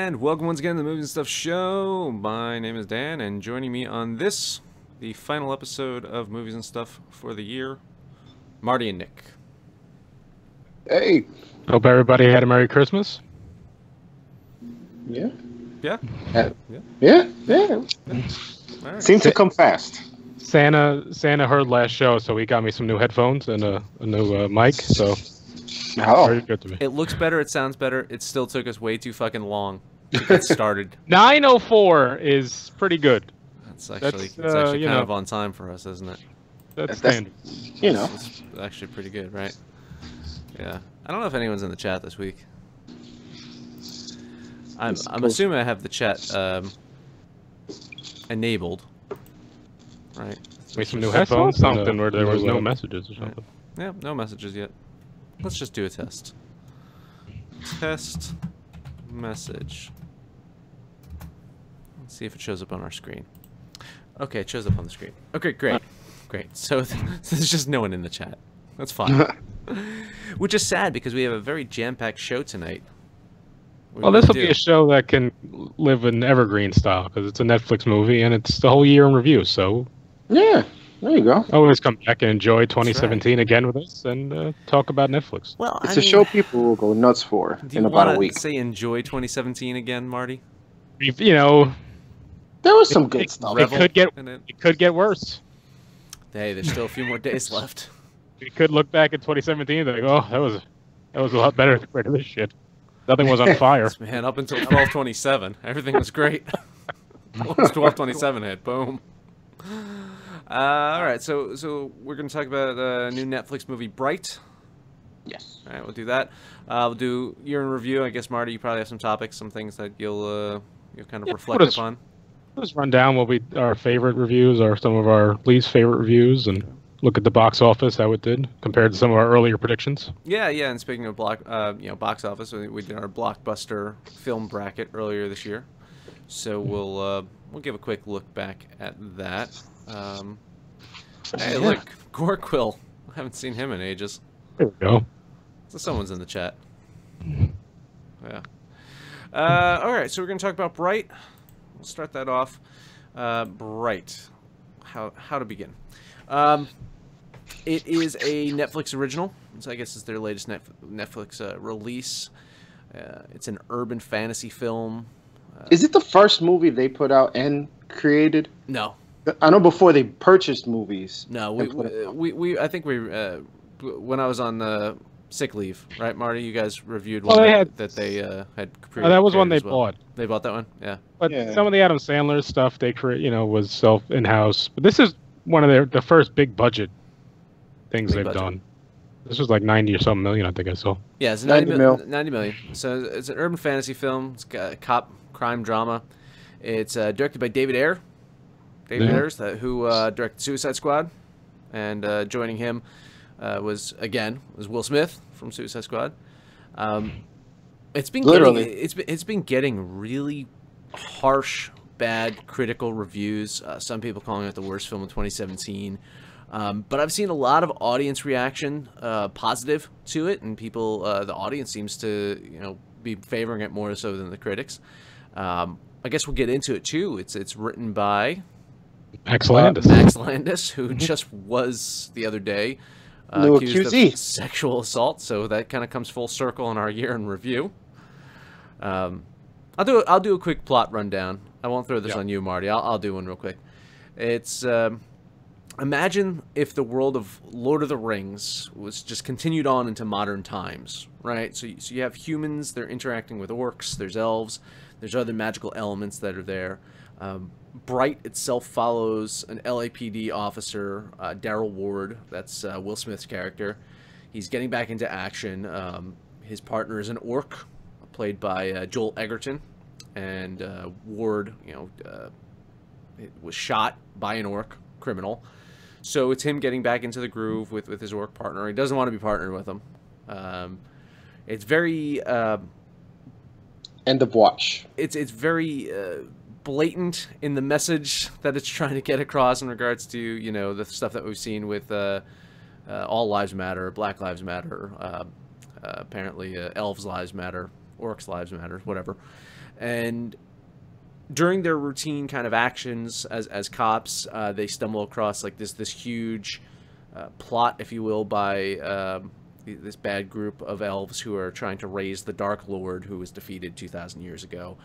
And welcome once again to the Movies and Stuff Show. My name is Dan, and joining me on this, the final episode of Movies and Stuff for the year, Marty and Nick. Hey. Hope everybody had a Merry Christmas. Yeah. Yeah? Yeah. All right. Seemed to come fast. Santa heard last show, so he got me some new headphones and a new mic, so very good to me. It looks better, it sounds better, it still took us way too fucking long to get started. 9:04 is pretty good. It's actually kind know, of on time for us, isn't it? That's standard. You know. It's actually pretty good, right? Yeah. I don't know if anyone's in the chat this week. I'm assuming I have the chat enabled. Right. Maybe some new headphones, something where there was no messages or something. Right. Yeah, no messages yet. Let's just do a test. Test message. Let's see if it shows up on our screen. Okay, it shows up on the screen. Okay, great. Great. So there's just no one in the chat. That's fine. Which is sad because we have a very jam-packed show tonight. Well, this will be a show that can live in evergreen style because it's a Netflix movie and it's the whole year in review, so... Yeah, there you go. Always come back and enjoy 2017 again with us and talk about Netflix. Well, it's a show people will go nuts for in about a week. Say enjoy 2017 again, Marty? You know... There was some good stuff. It could get worse. Hey, there's still a few more days left. We could look back at 2017 and think, oh, that was a lot better compared to this shit. Nothing was on fire. Man, up until 12/27, everything was great. Once 12/27 hit, boom. All right, so we're going to talk about the new Netflix movie, Bright. Yes. All right, we'll do that. We'll do year in review. I guess, Marty, you probably have some topics, some things that you'll kind of reflect upon. Let's run down what our favorite reviews or some of our least favorite reviews and look at the box office, how it did compared to some of our earlier predictions. Yeah. And speaking of box office, we did our blockbuster film bracket earlier this year, so we'll give a quick look back at that. Hey, look, Gorquill. I haven't seen him in ages. There we go. So someone's in the chat. Yeah. All right, so we're gonna talk about Bright. We'll start that off. Bright. How to begin? It is a Netflix original, so I guess it's their latest Netflix release. It's an urban fantasy film. Is it the first movie they put out and created? No. I know before they purchased movies. No, I think when I was on sick leave, right, Marty? You guys reviewed one that they had created. That was one they bought. They bought that one, yeah. But some of the Adam Sandler stuff they was in-house. But this is one of the first big budget things they've done. This was like 90 or something million, I think I saw. Yeah, it's 90 million. So it's an urban fantasy film. It's got a cop crime drama. It's directed by David Ayer. David Ayers, who directed Suicide Squad, and joining him was Will Smith from Suicide Squad. It's been getting really harsh, bad critical reviews. Some people calling it the worst film of 2017. But I've seen a lot of audience reaction, positive to it, and people, the audience seems to, be favoring it more so than the critics. I guess we'll get into it too. It's written by Max Landis. Max Landis, who just was the other day accused of sexual assault. So that kind of comes full circle in our year in review. I'll do a quick plot rundown. I won't throw this on you, Marty. I'll do one real quick. It's imagine if the world of Lord of the Rings was just continued on into modern times, right? So you have humans, they're interacting with orcs, there's elves, there's other magical elements that are there. Bright itself follows an LAPD officer, Daryl Ward, that's Will Smith's character. He's getting back into action. His partner is an orc, played by Joel Egerton, and Ward, was shot by an orc criminal. So it's him getting back into the groove with his orc partner. He doesn't want to be partnered with him. It's very end of watch. It's very blatant in the message that it's trying to get across in regards to the stuff that we've seen with All Lives Matter, Black Lives Matter, apparently Elves Lives Matter, Orcs Lives Matter, whatever. And during their routine kind of actions as cops, they stumble across like this huge plot, if you will, by this bad group of elves who are trying to raise the Dark Lord, who was defeated 2,000 years ago,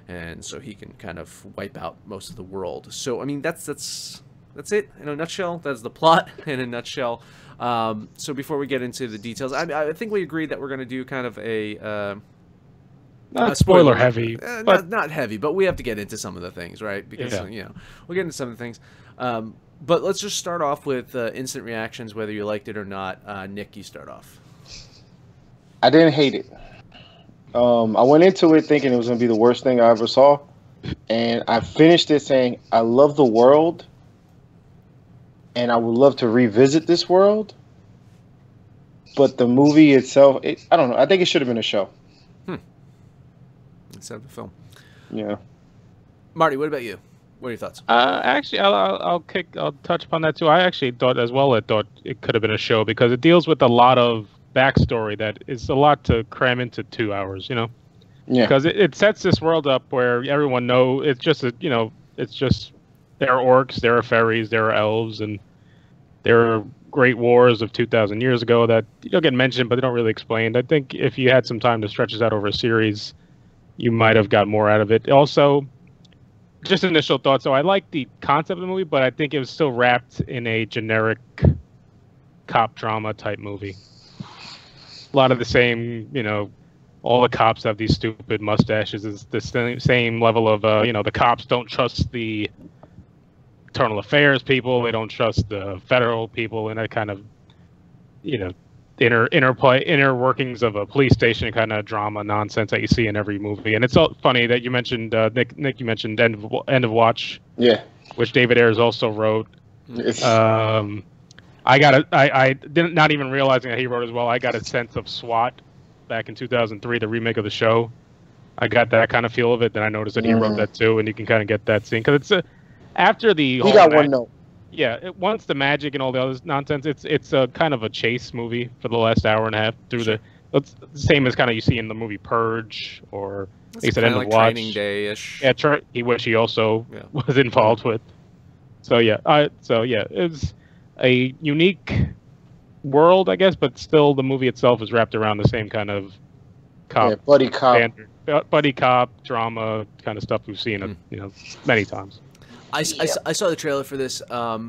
and so he can kind of wipe out most of the world. So I mean, that's it in a nutshell. That's the plot in a nutshell. So before we get into the details, I think we agreed that we're going to do kind of a not spoiler heavy, but not heavy, but we have to get into some of the things, right? Because you know, we'll get into some of the things. But let's just start off with instant reactions, whether you liked it or not. Nick, you start off. I didn't hate it. I went into it thinking it was going to be the worst thing I ever saw, and I finished it saying I love the world, and I would love to revisit this world. But the movie itself, I don't know. I think it should have been a show. Instead of a film. Yeah. Marty, what about you? What are your thoughts? Actually, I'll touch upon that too. I actually thought as well. I thought it could have been a show because it deals with a lot of backstory that is a lot to cram into 2 hours. You know. Yeah. Because it sets this world up where everyone know it's just it's just there are orcs, there are fairies, there are elves, and there are great wars of 2,000 years ago that don't get mentioned, but they don't really explain. I think if you had some time to stretch this out over a series, you might have got more out of it. Also, just initial thoughts. So I like the concept of the movie, but I think it was still wrapped in a generic cop drama type movie. A lot of the same, all the cops have these stupid mustaches. It's the same level of, the cops don't trust the internal affairs people. They don't trust the federal people, and that kind of, inner workings of a police station kind of drama nonsense that you see in every movie. And it's all funny that you mentioned Nick. You mentioned End of Watch, which David Ayers also wrote. I didn't, not even realizing that he wrote as well. I got a sense of SWAT back in 2003, the remake of the show. I got that kind of feel of it. Then I noticed that he wrote that too, and you can kind of get that scene because it's after the whole. He got one note. Yeah, once the magic and all the other nonsense, it's a kind of a chase movie for the last hour and a half through it's the same as kind of you see in the movie Purge or he said End of Watch. Training Day-ish. Yeah, which he also was involved with. So yeah, it's a unique world, I guess, but still the movie itself is wrapped around the same kind of buddy cop drama kind of stuff we've seen many times. I saw the trailer for this a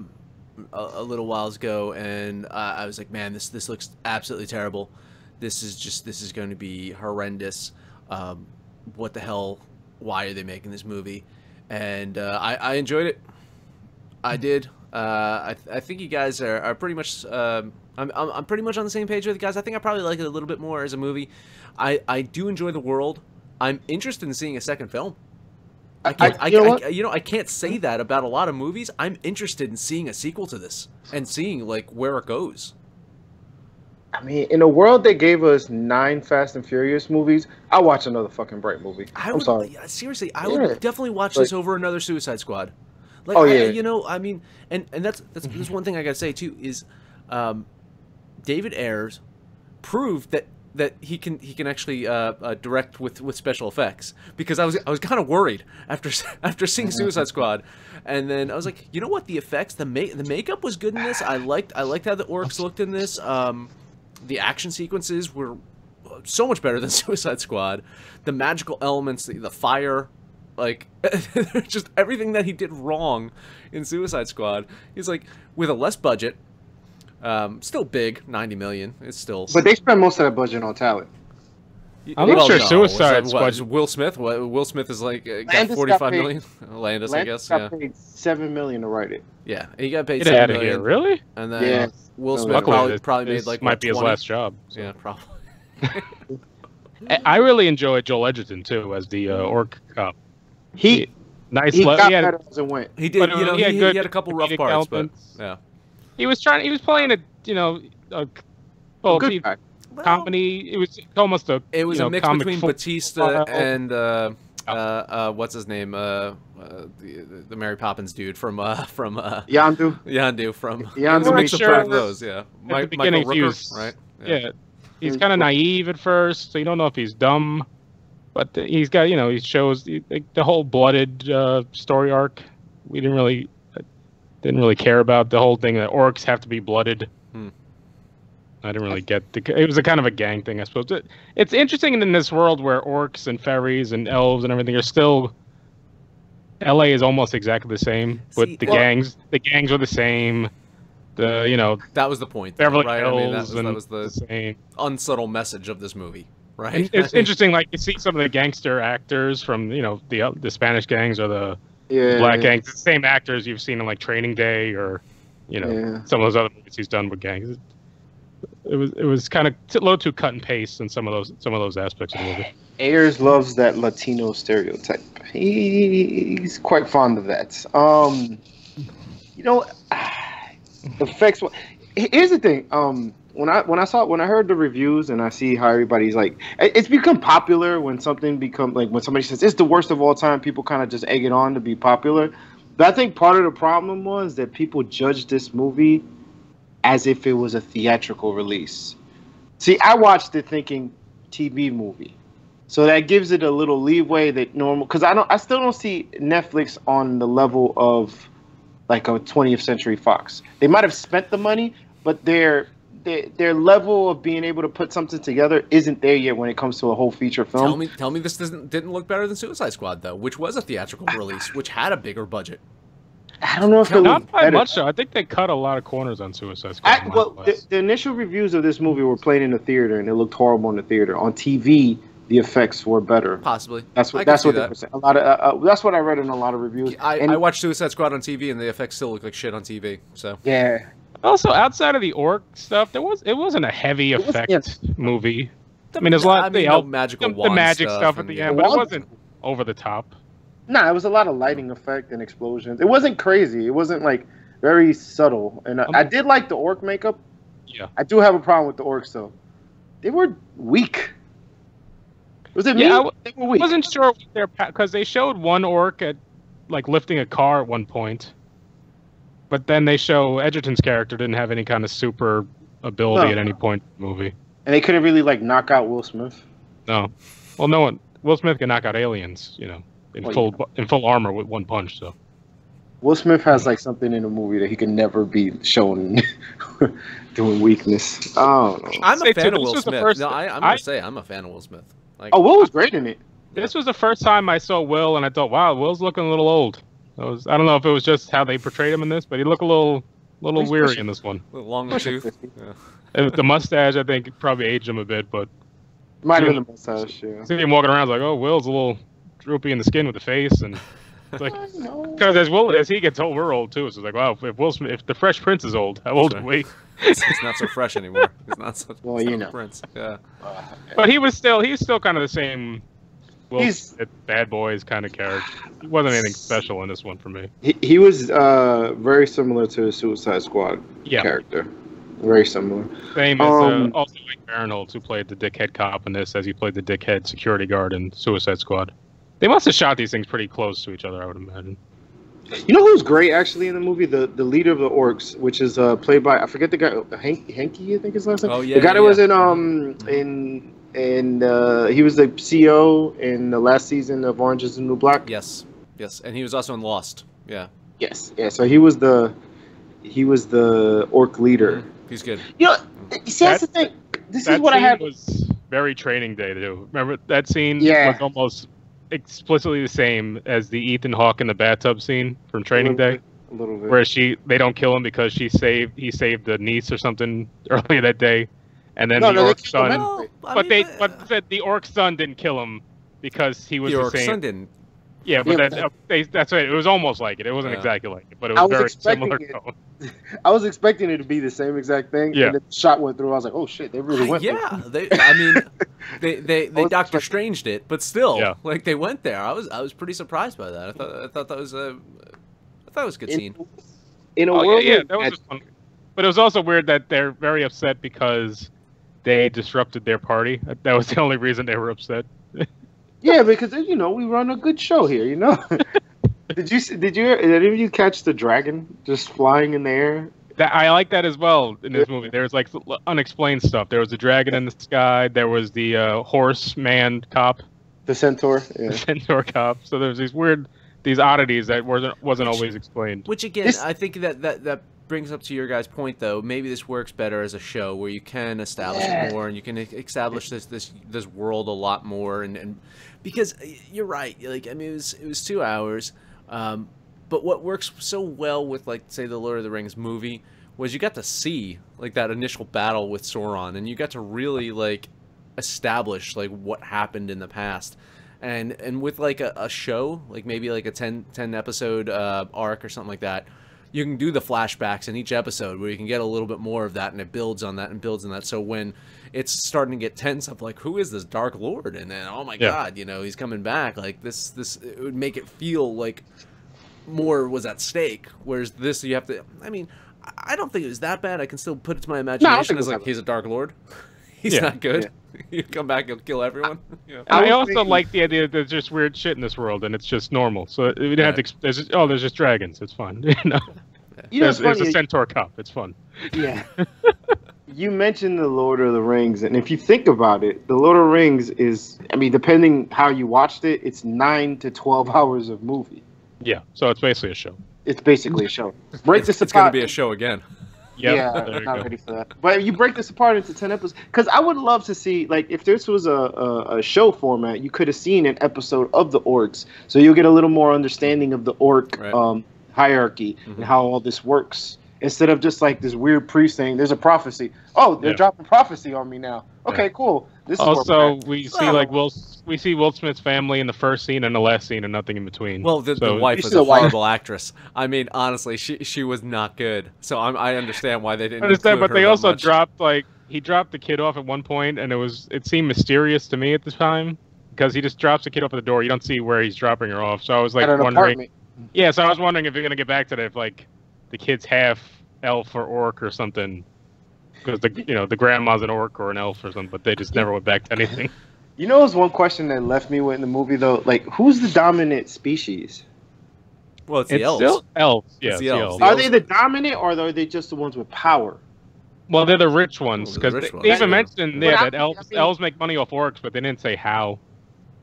little while ago, and I was like, man, this looks absolutely terrible. This is going to be horrendous. What the hell? Why are they making this movie? And I enjoyed it. I did. I think you guys are pretty much. I'm pretty much on the same page with you guys. I think I probably like it a little bit more as a movie. I do enjoy the world. I'm interested in seeing a second film. I can't say that about a lot of movies. I'm interested in seeing a sequel to this and seeing like where it goes. I mean, in a world that gave us 9 Fast and Furious movies, I'll watch another fucking Bright movie. I'm sorry. Seriously, I would definitely watch this over another Suicide Squad. Like, I mean, and that's one thing I gotta say too is, David Ayers proved that he can actually direct with special effects, because I was kind of worried after seeing Suicide Squad, and then I was like, you know what, the effects, the makeup was good in this. I liked how the orcs looked in this. The action sequences were so much better than Suicide Squad. The magical elements, the fire, like just everything that he did wrong in Suicide Squad. He's like, with a less budget. Still big, 90 million. It's still. But they spend most of that budget on talent. I'm not sure Suicide Squad. Will Smith? Will Smith is like got 45 million. Landis, I guess. Got paid $7 million to write it. Yeah, he got paid $7 million. Here, really? And then Will Smith probably made like might be 20. his last job. So. Yeah, probably. I really enjoyed Joel Edgerton too as the orc cop. He got better as it went. He did. He had a couple rough parts, but yeah. He was playing a comedy. It was almost a. It was a mix between Batista and what's his name? The Mary Poppins dude from Yondu. Yondu from. Yondu. Mix of both of those, yeah. At the beginning, Michael Rooker, right? Yeah. He's kind of naive at first, so you don't know if he's dumb. But he's got, he shows like the whole blooded story arc. We didn't really care about the whole thing that orcs have to be blooded. I didn't really get it was a kind of a gang thing, I suppose. It's interesting in this world where orcs and fairies and elves and everything are still. LA is almost exactly the same, but the gangs are the same. That was the point, Beverly right? Hills that was the same unsubtle message of this movie, right? It's interesting, like you see some of the gangster actors from the Spanish gangs or the black gangs, the same actors you've seen in like Training Day or some of those other movies he's done with gangs. It was kind of a little too cut and paste in some of those aspects of the movie. Ayers loves that Latino stereotype. He's quite fond of that. Effects. Here's the thing. When I heard the reviews and I see how everybody's like, it's become popular when something becomes like when somebody says it's the worst of all time. People kind of just egg it on to be popular. But I think part of the problem was that people judged this movie as if it was a theatrical release. See, I watched it thinking TV movie. So that gives it a little leeway that normal, because I still don't see Netflix on the level of like a 20th Century Fox. They might have spent the money, but their level of being able to put something together isn't there yet when it comes to a whole feature film. Tell me this didn't look better than Suicide Squad though, which was a theatrical release, which had a bigger budget. I don't know if it not was by better. much so. I think they cut a lot of corners on Suicide Squad. The initial reviews of this movie were played in the theater, and it looked horrible in the theater. On TV, the effects were better. Possibly. That's what they were saying. That's what I read in a lot of reviews. I watched Suicide Squad on TV, and the effects still look like shit on TV. So yeah. Also, outside of the orc stuff, it wasn't a heavy effect movie. I mean, there's a lot of magical the magic stuff at the end, but it wasn't over the top. Nah, it was a lot of lighting effect and explosions. It wasn't crazy. It wasn't like very subtle. And I did like the orc makeup. Yeah. I do have a problem with the orcs though. They were weak. Was it me? They were weak. I wasn't sure because they showed one orc at like lifting a car at one point, but then they show Edgerton's character didn't have any kind of super ability at any point in the movie. And they couldn't really like knock out Will Smith. No. Well, no one. Will Smith can knock out aliens, in full armor with one punch. So Will Smith has like something in the movie that he can never be shown doing weakness. I don't know. I'm a fan of Will Smith. I'm gonna say I'm a fan of Will Smith. Like, Will was great in it. This was the first time I saw Will, and I thought, wow, Will's looking a little old. I don't know if it was just how they portrayed him in this, but he looked a little weary in this one. A little long in the tooth. Yeah. The mustache, I think, probably aged him a bit, but might have been the mustache. Yeah. See him walking around, like, oh, Will's a little droopy in the skin with the face, and it's like, because as he gets old, we're old too. So it's like, wow, if the Fresh Prince is old, how old are we? He's not so fresh anymore. He's not such Prince. Yeah. But he's still kind of the same. He's Bad Boys kind of character. He wasn't anything special in this one for me. He was very similar to the Suicide Squad character. Very similar. Same as also like Barinholtz, who played the dickhead cop in this, as he played the dickhead security guard in Suicide Squad. They must have shot these things pretty close to each other, I would imagine. You know who's great actually in the movie? The leader of the orcs, which is played by, I forget the guy, Henke, I think his last name. Oh yeah. The guy that was in he was the CEO in the last season of Orange Is the New Black. Yes, and he was also in Lost. Yeah. Yes, yeah. So he was the orc leader. He's good. See, that's the thing. This is what I had. Was very Training Day too. Remember that scene? Was almost explicitly the same as the Ethan Hawke in the bathtub scene from Training Day. A little bit. Where they don't kill him because he saved the niece or something earlier that day, and then the orc son. But the orc son didn't kill him because he was the same. orc son didn't. Yeah, but that's right. It was almost like it. It wasn't exactly like it, but it was very similar. I was expecting it to be the same exact thing. Yeah. And the shot went through. I was like, oh shit, they really went there. They Doctor Stranged it, but still, like they went there. I was pretty surprised by that. I thought that was a good scene. In a world, that was just fun. But it was also weird that they're very upset because they disrupted their party. That was the only reason they were upset. Yeah, because we run a good show here. Did any of you catch the dragon just flying in the air? I like that as well in this movie. There was like unexplained stuff. There was a dragon in the sky. There was the horse man cop. The centaur. The centaur cop. So there's these oddities that wasn't always explained. Which again, I think that brings up to your guys' point though. Maybe this works better as a show where you can establish it more and you can establish this world a lot more and because you're right. Like I mean, it was 2 hours. But what works so well with, like, say, the Lord of the Rings movie was you got to see, like, that initial battle with Sauron, and you got to really, like, establish, like, what happened in the past. And with, like, a show, like, maybe, like, a 10-episode arc or something like that, you can do the flashbacks in each episode where you can get a little bit more of that, and it builds on that and builds on that. So when it's starting to get tense of, like, who is this Dark Lord? And then, oh, my God, you know, he's coming back. Like, this it would make it feel like more was at stake, whereas this you have to. I mean, I don't think it was that bad. I can still put it to my imagination as like he's a Dark Lord. He's not good. You come back, he'll kill everyone. I also like the idea that there's just weird shit in this world, and it's just normal. So we didn't have to. There's just dragons. It's fun. There's a centaur cop. It's fun. Yeah. You mentioned the Lord of the Rings, and if you think about it, the Lord of the Rings is. I mean, depending how you watched it, it's 9 to 12 hours of movie. Yeah, so it's basically a show. It's basically a show. It's going to be a show again. Yeah, I'm not ready for that. But you break this apart into 10 episodes. Because I would love to see, like, if this was a show format, you could have seen an episode of the orcs. So you'll get a little more understanding of the orc hierarchy and how all this works. Instead of just, like, this weird priest saying, there's a prophecy. Oh, they're dropping prophecy on me now. Okay, cool. This also, we see Will Smith's family in the first scene and the last scene and nothing in between. Well, the wife was a horrible actress. I mean, honestly, she was not good. So I understand why they didn't. But they also dropped he dropped the kid off at one point, and it seemed mysterious to me at the time because he just drops the kid off at the door. You don't see where he's dropping her off. So I was like wondering. Apartment. Yeah, so I was wondering if you're gonna get back to that, if like the kid's half elf or orc or something. Because the grandma's an orc or an elf or something, but they just never went back to anything. You know, there's one question that left me with in the movie though. Like, who's the dominant species? Well, it's the elves. Still elves. Yeah, it's the elves. Are they the dominant, or are they just the ones with power? Well, they're the rich ones because they even mentioned that elves make money off orcs, but they didn't say how.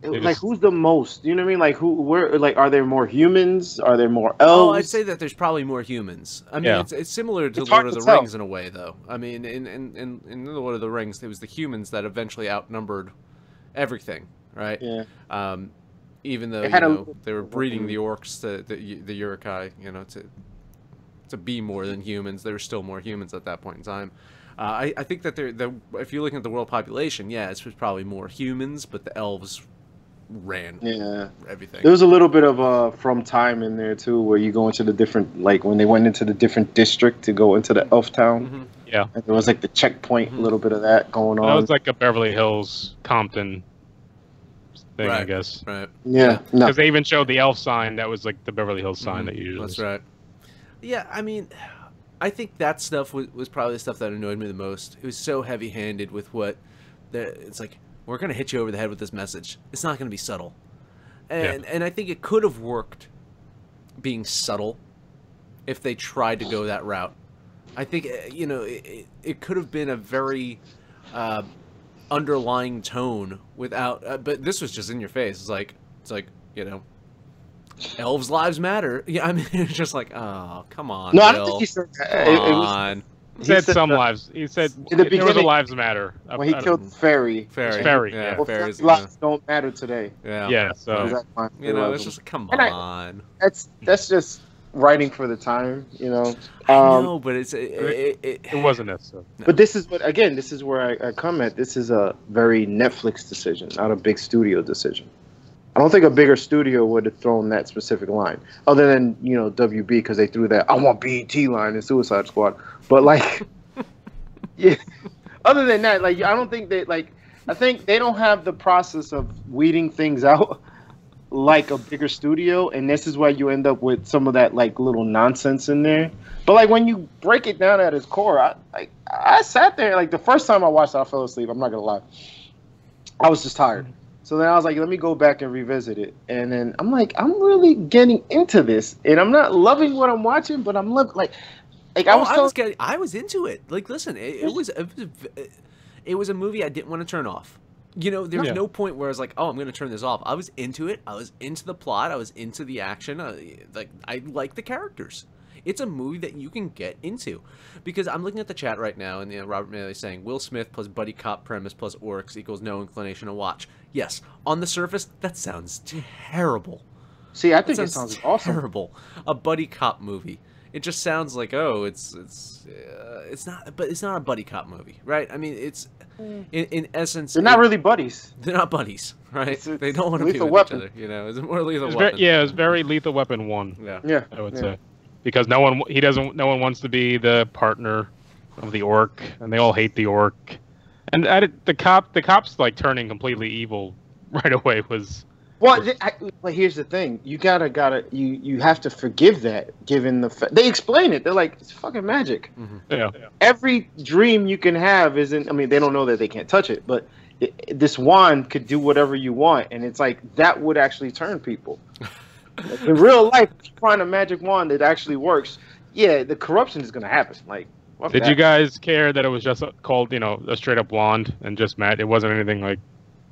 Like, who's the most? You know what I mean? Like, are there more humans? Are there more elves? Oh, I'd say that there's probably more humans. I mean, it's similar to Lord of the Rings in a way, though. I mean, in the Lord of the Rings, it was the humans that eventually outnumbered everything, right? Yeah. Even though they were breeding the orcs, the Uruk-hai, to be more than humans, there were still more humans at that point in time. I think that if you're looking at the world population, it's probably more humans, but the elves ran everything. There was a little bit of From Time in there too, where you go into the different, like when they went into the different district to go into the elf town. Yeah, and there was like the checkpoint, a little bit of that going on. That was like a Beverly Hills, Compton thing, I guess. Right. Yeah. Because they even showed the elf sign. That was like the Beverly Hills sign that you usually. That's right. Yeah, I mean, I think that stuff was probably the stuff that annoyed me the most. It was so heavy-handed with it's like, we're going to hit you over the head with this message. It's not going to be subtle. And I think it could have worked being subtle if they tried to go that route. I think, it could have been a very underlying tone without... but this was just in your face. It's like, elves' lives matter. Yeah, I mean, it's just like, oh, come on, No, Bill. I don't think he said that. Come on. He said some lives. He said the lives matter. When he killed Fairy. Yeah, Fairy's lives don't matter today. Yeah. So it's just come on. That's just writing for the time, I know, but it wasn't necessary. But this is where I come at. This is a very Netflix decision, not a big studio decision. I don't think a bigger studio would have thrown that specific line, other than WB, because they threw that "I want BET" line in Suicide Squad. But like, yeah. Other than that, like, I don't think I think they don't have the process of weeding things out like a bigger studio, and this is why you end up with some of that like little nonsense in there. But like when you break it down at its core, I sat there, like the first time I watched it, I fell asleep. I'm not gonna lie, I was just tired. So then I was like, let me go back and revisit it. And then I'm like, I'm really getting into this. And I'm not loving what I'm watching, but I'm loving, I was into it. Like, listen, it was a movie I didn't want to turn off. You know, there's no point where I was like, oh, I'm going to turn this off. I was into it. I was into the plot. I was into the action. I like the characters. It's a movie that you can get into. Because I'm looking at the chat right now, and Robert Maley is saying, Will Smith plus buddy cop premise plus orcs equals no inclination to watch. Yes, on the surface, that sounds terrible. See, I think it sounds awesome. Terrible. A buddy cop movie. It just sounds like, oh, it's not, but it's not a buddy cop movie, right? I mean, it's in essence, they're not really buddies. They're not buddies, right? They don't want to be with each other. You know, it's more Lethal Weapon. Yeah, it's very Lethal Weapon 1. Yeah, I would say, because no one wants to be the partner of the orc, and they all hate the orc, and the cops like turning completely evil right away was. Well, but here's the thing: you you have to forgive that, given the they explain it. They're like, it's fucking magic. Mm-hmm. Yeah. Every dream you can have isn't. I mean, they don't know that they can't touch it, but this wand could do whatever you want, and it's like that would actually turn people. Like, in real life, if you find a magic wand that actually works, yeah, the corruption is gonna happen. Like, did you guys care that it was just called, a straight up wand and just magic? It wasn't anything like.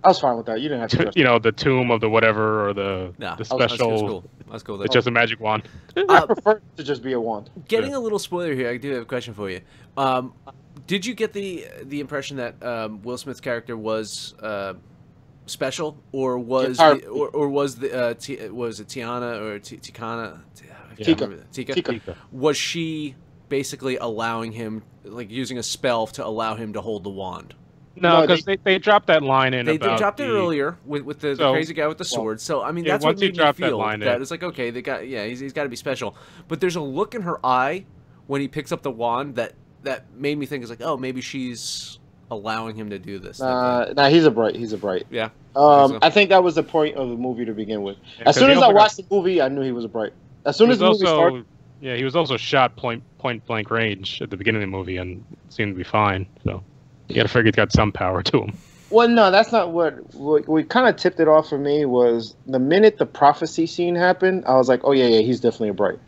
I was fine with that. You didn't have to. The tomb of the whatever or the special. That's cool. It's just a magic wand. I prefer it to just be a wand. Getting a little spoiler here, I do have a question for you. Did you get the impression that Will Smith's character was special, or was was it Tiana or Tikana? Tika. Was she basically allowing him, like using a spell to allow him to hold the wand? No, because they dropped that line in. They dropped it earlier with the crazy guy with the sword. So I mean, that's what made me feel that it's like, okay, they got he's got to be special. But there's a look in her eye when he picks up the wand that made me think it's like, oh, maybe she's allowing him to do this. Nah, he's a bright. Yeah. I think that was the point of the movie to begin with. As soon as I watched the movie, I knew he was a bright. As soon as the movie started. Yeah, he was also shot point blank range at the beginning of the movie and seemed to be fine. So. You gotta figure he's got some power to him. Well, no, that's not what kind of tipped it off for me. Was the minute the prophecy scene happened, I was like, oh yeah, he's definitely a bright.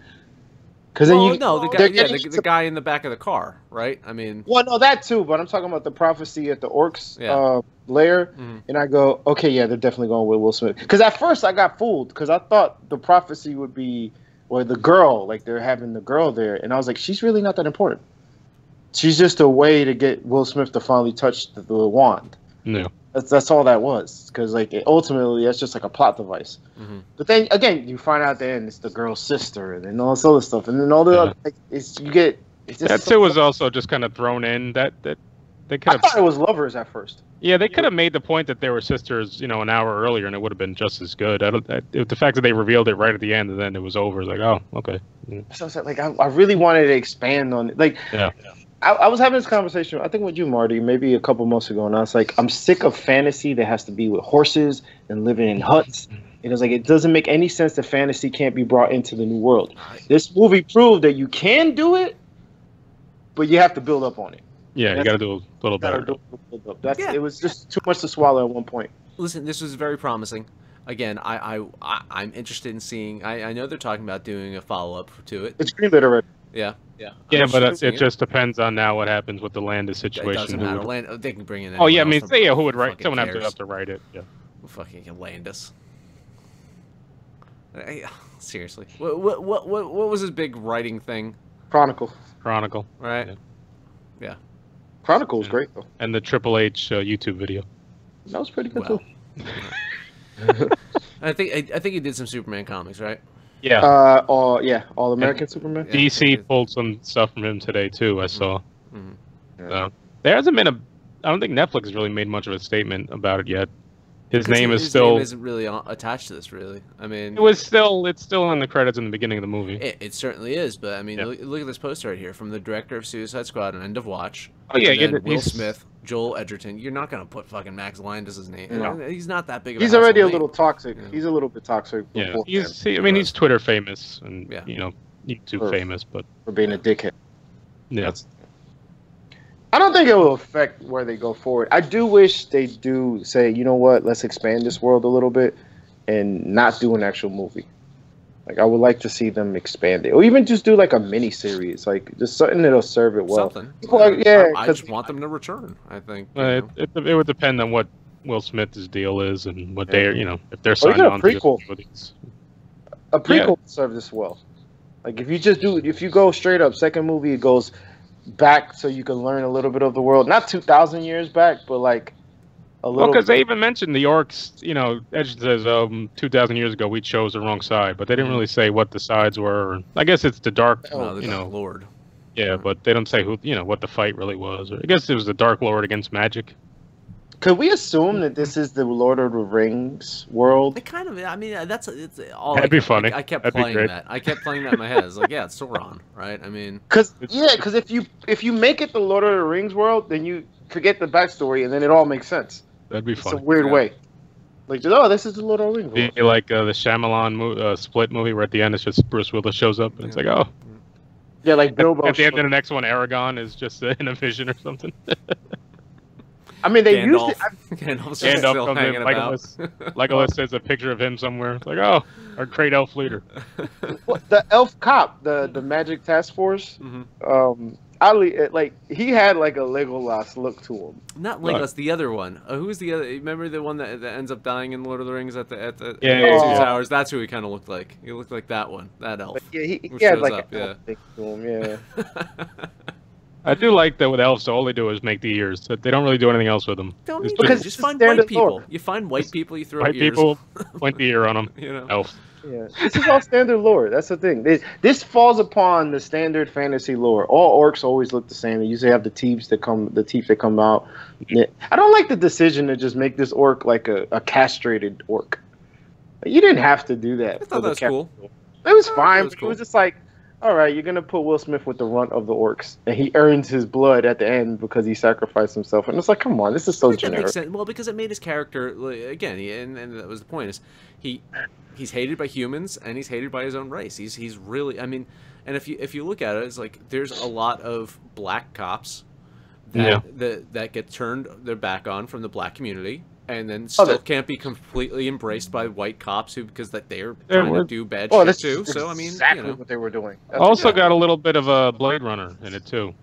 Because the guy in the back of the car, right? I mean, well, no, that too, but I'm talking about the prophecy at the orcs lair, and I go, okay, yeah, they're definitely going with Will Smith. Because at first I got fooled because I thought the prophecy would be, or the girl, like they're having the girl there, and I was like, she's really not that important. She's just a way to get Will Smith to finally touch the wand. No, that's all that was. Because ultimately, that's just like a plot device. Mm-hmm. But then again, you find out then it's the girl's sister, and then all this other stuff, and then all the other, you get. It's just that too was also just kind of thrown in. That they could. I thought it was lovers at first. Yeah, they could have made the point that they were sisters, an hour earlier, and it would have been just as good. The fact that they revealed it right at the end and then it was over, it's like, oh, okay. Yeah. So it's like I really wanted to expand on it, like. Yeah. I was having this conversation, I think with you, Marty, maybe a couple months ago, and I was like, I'm sick of fantasy that has to be with horses and living in huts. And it was like, it doesn't make any sense that fantasy can't be brought into the new world. This movie proved that you can do it, but you have to build up on it. Yeah, you got to do a little better. It was just too much to swallow at one point. Listen, this was very promising. Again, I'm interested in seeing. I know they're talking about doing a follow-up to it. It's greenlit already. Yeah. But it just depends on now what happens with the Landis situation. It doesn't matter. They can bring in. Oh yeah, I mean, who would write? Someone have to write it. Yeah. Fucking Landis. Seriously, what was his big writing thing? Chronicle. Right. Yeah. Chronicle was great though. And the Triple H YouTube video. That was pretty good too. I think he did some Superman comics, right? Yeah. All American Superman. DC pulled some stuff from him today too. I saw. Mm-hmm. So, there hasn't been I don't think Netflix has really made much of a statement about it yet. His name isn't really attached to this, really. I mean, it's still in the credits in the beginning of the movie. It certainly is, but I mean, look at this poster right here from the director of Suicide Squad and End of Watch. Oh yeah, Will Smith, Joel Edgerton. You're not gonna put fucking Max Landis' name. No. He's not that big of a. He's already a little toxic. Yeah. He's a little bit toxic. Yeah, he's Twitter famous and YouTube famous, but for being a dickhead. Yeah. I don't think it will affect where they go forward. I do wish they do say, you know what, let's expand this world a little bit and not do an actual movie. Like, I would like to see them expand it. Or even just do, like, a mini-series. Like, just something that'll serve it well. Something. I just want them to return, I think. It would depend on what Will Smith's deal is and what they're, if they're signed on to these. A prequel would serve this well. Like if you go straight up, second movie it goes back so you can learn a little bit of the world. Not 2,000 years back, but like a little. Well, because they even mentioned the orcs. Edge says 2,000 years ago we chose the wrong side, but they didn't really say what the sides were. I guess it's the Dark, Dark Lord. Yeah, but they don't say who, what the fight really was. Or I guess it was the Dark Lord against magic. Could we assume that this is the Lord of the Rings world? It kind of. I mean, it's all. That'd be funny. I kept playing that. I kept playing that in my head. It's like, yeah, it's Sauron, right? I mean, because if you make it the Lord of the Rings world, then you forget the backstory, and then it all makes sense. That'd be funny. It's a weird way. Like, this is the Lord of the Rings world. Be like the Shyamalan Split movie, where at the end it's just Bruce Willis shows up, and it's like, oh. Yeah, like Bilbo. At the end of the next one, Aragorn is just in a vision or something. I mean, they Gandalf. used it. Gandalf comes in. Legolas says a picture of him somewhere. It's like, oh, our great elf leader. The elf cop, the magic task force. He had like a Legolas look to him. Not Legolas, the other one. Who's the other? Remember the one that ends up dying in Lord of the Rings at the Two Towers? That's who he kind of looked like. He looked like that one, that elf. But yeah, he had like a thing to him. Yeah. I do like that with elves. All they do is make the ears. They don't really do anything else with them. Just find white people. You find white people. You throw white ears. people. Point the ear on them. Elf. Yeah, this is all standard lore. That's the thing. This falls upon the standard fantasy lore. All orcs always look the same. They usually have the teeth that come out. I don't like the decision to just make this orc like a castrated orc. You didn't have to do that. I thought that was cool. It was fine. It was just like, all right, you're gonna put Will Smith with the runt of the orcs, and he earns his blood at the end because he sacrificed himself. And it's like, come on, this is so generic. That makes sense. Well, because it made his character again, and that was the point. Is he's hated by humans and he's hated by his own race. He's really, I mean, and if you look at it, it's like there's a lot of black cops that get turned their back on from the black community. And then still can't be completely embraced by white cops because they're trying to do bad shit too. So I mean, exactly what they were doing. Also got a little bit of a Blade Runner in it too.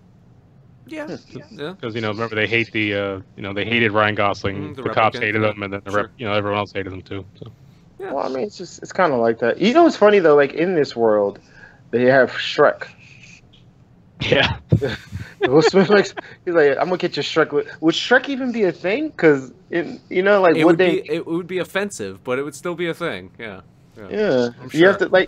Yeah. Because remember they hate they hated Ryan Gosling. The cops hated him, and then everyone else hated him too. So. Yeah. Well, I mean, it's kind of like that. You know, what's funny though? Like in this world, they have Shrek. Yeah. Will Smith he's like, I'm gonna get your Shrek. Would Shrek even be a thing? Because it would be offensive, but it would still be a thing. Yeah. Sure. You have to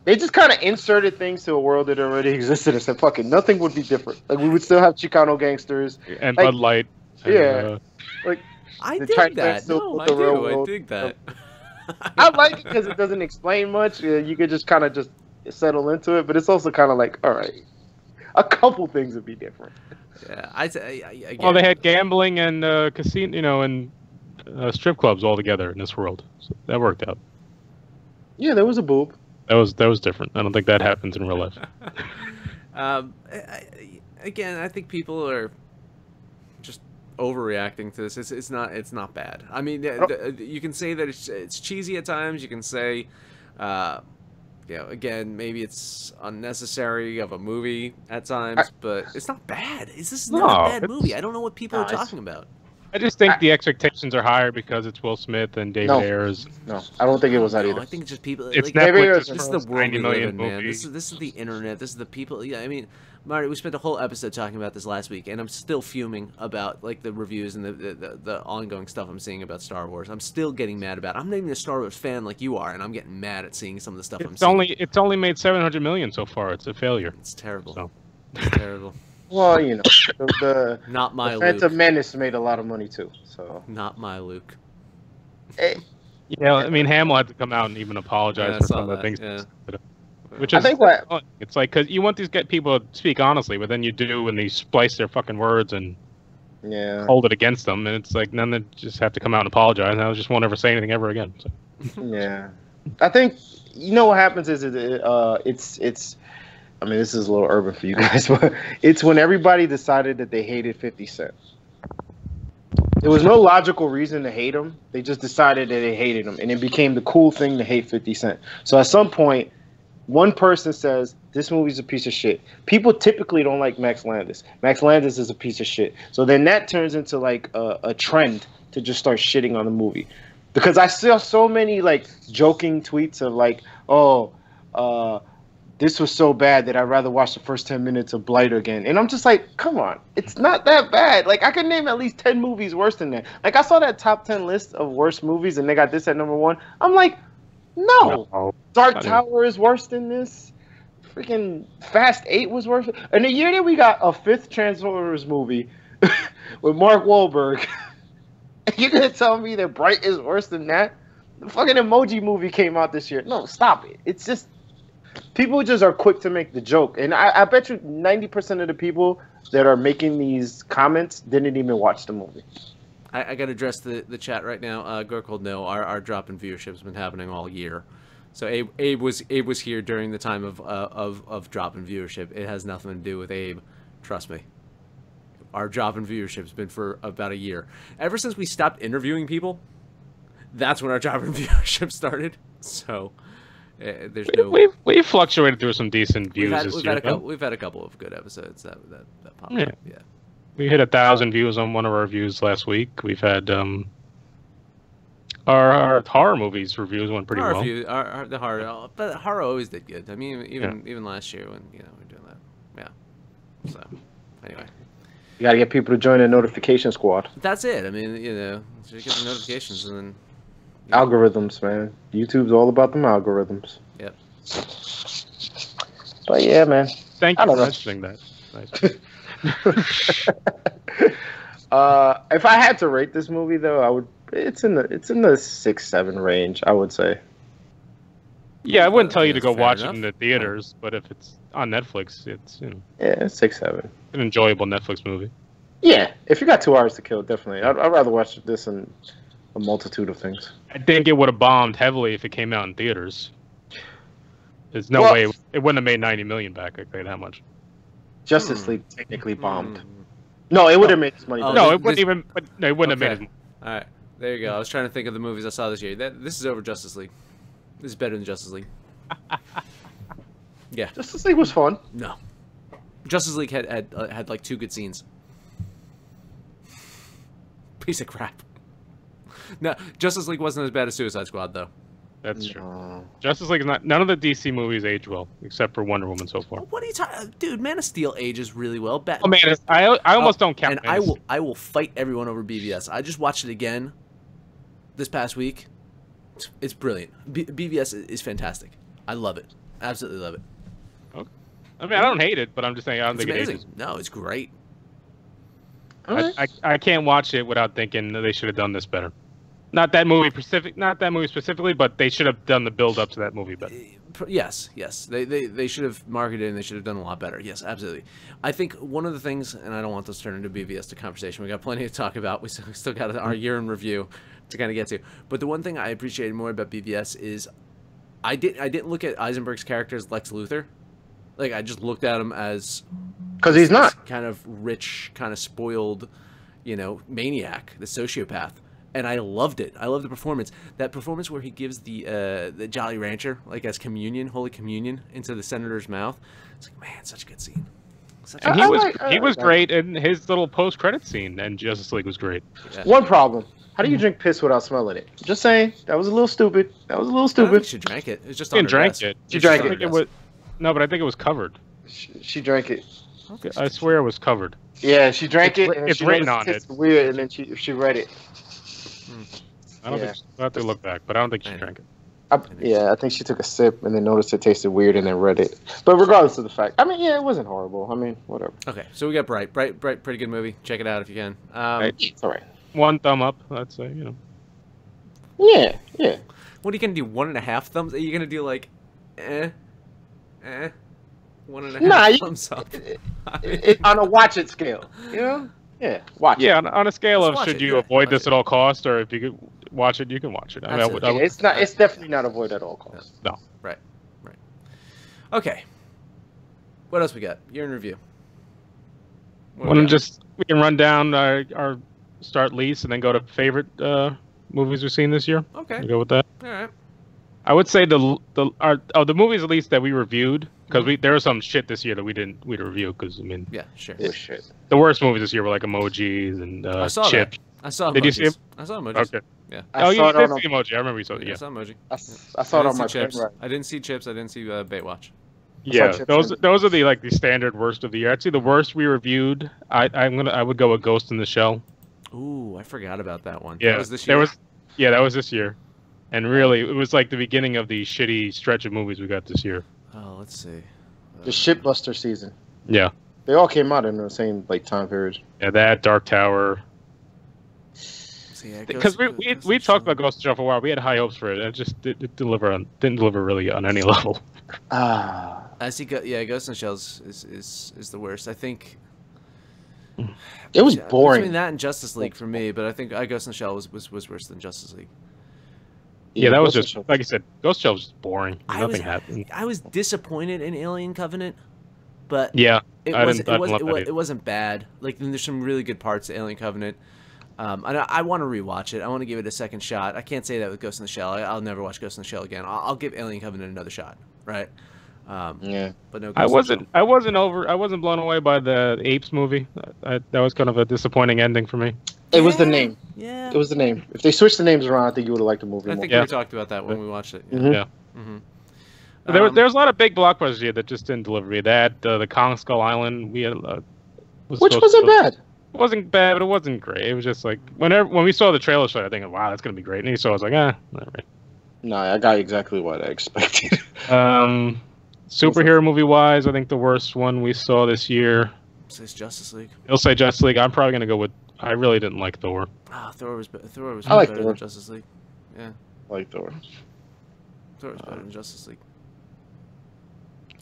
they just kind of inserted things to a world that already existed and said, "Fuck it, nothing would be different." Like we would still have Chicano gangsters and Bud Light. And, I dig that. No, I dig that. I like it because it doesn't explain much. You could just kind of just settle into it, but it's also kind of like, all right. A couple things would be different. Yeah, they had gambling and casino, and strip clubs all together in this world. So that worked out. Yeah, there was a boob. That was different. I don't think that happens in real life. Again, I think people are just overreacting to this. It's not bad. I mean, you can say that it's cheesy at times. You can say. Again, maybe it's unnecessary of a movie at times, but it's not bad. This is not a bad movie. I don't know what people are talking about. I just think the expectations are higher because it's Will Smith and David Ayers. No, I don't think it was that either. I think it's just people. It's Netflix. This is the world we live in, man. This is the internet. This is the people. Yeah, I mean, Marty, we spent a whole episode talking about this last week, and I'm still fuming about the reviews and the ongoing stuff I'm seeing about Star Wars. I'm still getting mad about it. I'm not even a Star Wars fan like you are, and I'm getting mad at seeing some of the stuff I'm seeing. It's only made $700 million so far. It's a failure. It's terrible. So. It's terrible. Well, the not my Luke. Phantom Menace made a lot of money too. So not my Luke. I mean, Hamill had to come out and even apologize for some of the things. Yeah. Which is, I think it's like, because you want these people to speak honestly, but then you do, and they splice their fucking words and hold it against them, and it's like, then they just have to come out and apologize, and I just won't ever say anything ever again. So. Yeah, I think what happens is it's. I mean, this is a little urban for you guys, but it's when everybody decided that they hated 50 Cent. There was no logical reason to hate him. They just decided that they hated him, and it became the cool thing to hate 50 Cent. So at some point, one person says, this movie's a piece of shit. People typically don't like Max Landis. Max Landis is a piece of shit. So then that turns into like a trend to just start shitting on the movie. Because I saw so many like joking tweets of like, oh, this was so bad that I'd rather watch the first 10 minutes of Blight again. And I'm just like, come on, it's not that bad. Like, I could name at least 10 movies worse than that. Like, I saw that top 10 list of worst movies, and they got this at number 1. I'm like, no. Dark Tower is worse than this. Freaking Fast 8 was worse. And the year that we got a 5th Transformers movie with Mark Wahlberg, you're going to tell me that Bright is worse than that? The fucking Emoji movie came out this year. No, stop it. It's just... People just are quick to make the joke. And I bet you 90% of the people that are making these comments didn't even watch the movie. I got to address the chat right now. Gurkhold, no, our drop in viewership has been happening all year. So Abe was here during the time of drop in viewership. It has nothing to do with Abe. Trust me. Our drop in viewership has been for about a year. Ever since we stopped interviewing people, that's when our drop in viewership started. So... there's we fluctuated through some decent views this year. We've had a couple of good episodes that popped up. Yeah. We hit 1,000 views on one of our reviews last week. We've had our horror movies reviews went pretty well. The horror, but horror always did good. I mean, even last year when we were doing that. Yeah. So anyway, you got to get people to join the notification squad. That's it. I mean, you get the notifications and then. Algorithms, man. YouTube's all about them algorithms. Yep. But yeah, man. Thank you for mentioning that. Nice. If I had to rate this movie, though, I would. It's in the 6-7 range, I would say. Yeah, I wouldn't tell you to go watch it in the theaters, but if it's on Netflix, it's Yeah, 6-7. An enjoyable Netflix movie. Yeah, if you got 2 hours to kill, definitely. I'd rather watch this than a multitude of things. I think it would have bombed heavily if it came out in theaters. There's no way it wouldn't have made 90 million back. I tell you that much. Justice League technically bombed. No, it would have made its money back. No, it wouldn't even. No, it wouldn't have made its money. All right, there you go. I was trying to think of the movies I saw this year. This is over Justice League. This is better than Justice League. Yeah. Justice League was fun. No. Justice League had like 2 good scenes. Piece of crap. No, Justice League wasn't as bad as Suicide Squad, though. That's true. Justice League is not. None of the DC movies age well, except for Wonder Woman so far. What are you talking, dude? Man of Steel ages really well. I almost don't count. And I will fight everyone over BVS. I just watched it again this past week. It's brilliant. BVS is fantastic. I love it. Absolutely love it. Okay. I mean, I don't hate it, but I'm just saying I don't think amazing. It ages. No, it's great. I can't watch it without thinking they should have done this better. Not that movie specifically, but they should have done the build up to that movie better. Yes. They should have marketed and they should have done a lot better. Yes, absolutely. I think one of the things, and I don't want this to turn into BVS to conversation. We got plenty to talk about. We still got our year in review to kind of get to. But the one thing I appreciated more about BVS is I didn't look at Eisenberg's character as Lex Luthor. Like, I just looked at him as... Because he's not. Kind of rich, kind of spoiled, maniac, the sociopath. And I loved it. I love the performance. That performance where he gives the Jolly Rancher, like as communion, Holy Communion, into the senator's mouth. It's like, man, such a good scene. He was great in his little post-credit scene, and Justice League was great. Yeah. One problem. How do you drink piss without smelling it? Just saying. That was a little stupid. I don't think she drank it. It was just on her drank it. She drank it. No, but I think it was covered. She drank it. Okay, I swear it was covered. Yeah, she drank it. And it's written on it. Weird, and then she read it. I don't think I'll have to look back, but I don't think she drank it. I think she took a sip and then noticed it tasted weird and then read it. But regardless of the fact, I mean, yeah, it wasn't horrible. I mean, whatever. Okay, so we got Bright, pretty good movie. Check it out if you can. It's all right. 1 thumb up, I'd say, Yeah. What are you gonna do? 1.5 thumbs? Are you gonna do like, 1.5 thumbs up? On a watch it scale, Yeah, watch it. Yeah, on a scale of should you avoid this at all costs, or if you could watch it, you can watch it. I mean, it's definitely not avoid at all costs. No. Right. Okay. What else we got? Year in review. We can run down our start least and then go to favorite movies we've seen this year. Okay. We go with that. All right. I would say the movies at least that we reviewed, because there was some shit this year that we didn't review, because I mean, yeah, sure. Shit. The worst movies this year were like Emojis and Chip. I saw emojis. Did you see him? I saw emojis. Okay. Yeah. Oh, you did see emoji. I remember you saw it. I Yeah. saw emoji. I saw it on my chips. pen. I didn't see chips. I didn't see Baitwatch. Yeah, those are the standard worst of the year. Actually, the worst we reviewed, I would go with Ghost in the Shell. Ooh, I forgot about that one. Yeah, that was this year. That was this year, and really, it was like the beginning of the shitty stretch of movies we got this year. Oh, let's see. The Shitbuster season. Yeah, they all came out in the same time period. Yeah, that Dark Tower. Because we talked about Ghost in the Shell for a while. We had high hopes for it. It just didn't deliver really on any level. I see. Yeah, Ghost in the Shell is the worst. I think it was boring. Between that and Justice League for me, but I think Ghost in the Shell was worse than Justice League. Yeah, that was just like I said. Ghost in the Shell was just boring. Nothing happened. I was disappointed in Alien Covenant, but yeah, it wasn't bad. Like there's some really good parts of Alien Covenant. I want to rewatch it. I want to give it a second shot. I can't say that with Ghost in the Shell. I'll never watch Ghost in the Shell again. I'll give Alien Covenant another shot, right? Yeah, but no. I wasn't blown away by the Apes movie. That was kind of a disappointing ending for me. It was the name. Yeah, it was the name. If they switched the names around, I think you would have liked the movie. I think we talked about that when we watched it. Yeah. Yeah. Mm-hmm. There was a lot of big blockbusters here that just didn't deliver me. That the Kong Skull Island, we had, which wasn't bad. It wasn't bad, but it wasn't great. It was just like when we saw the trailer show, I think, wow, that's gonna be great. And you saw, I was like, all right. No, I got exactly what I expected. Superhero movie wise, I think the worst one we saw this year. Says Justice League. He'll say Justice League. I'm probably gonna go with. I really didn't like Thor. Thor was I like better Thor. than Justice League. Yeah. I like Thor. Thor was better than Justice League.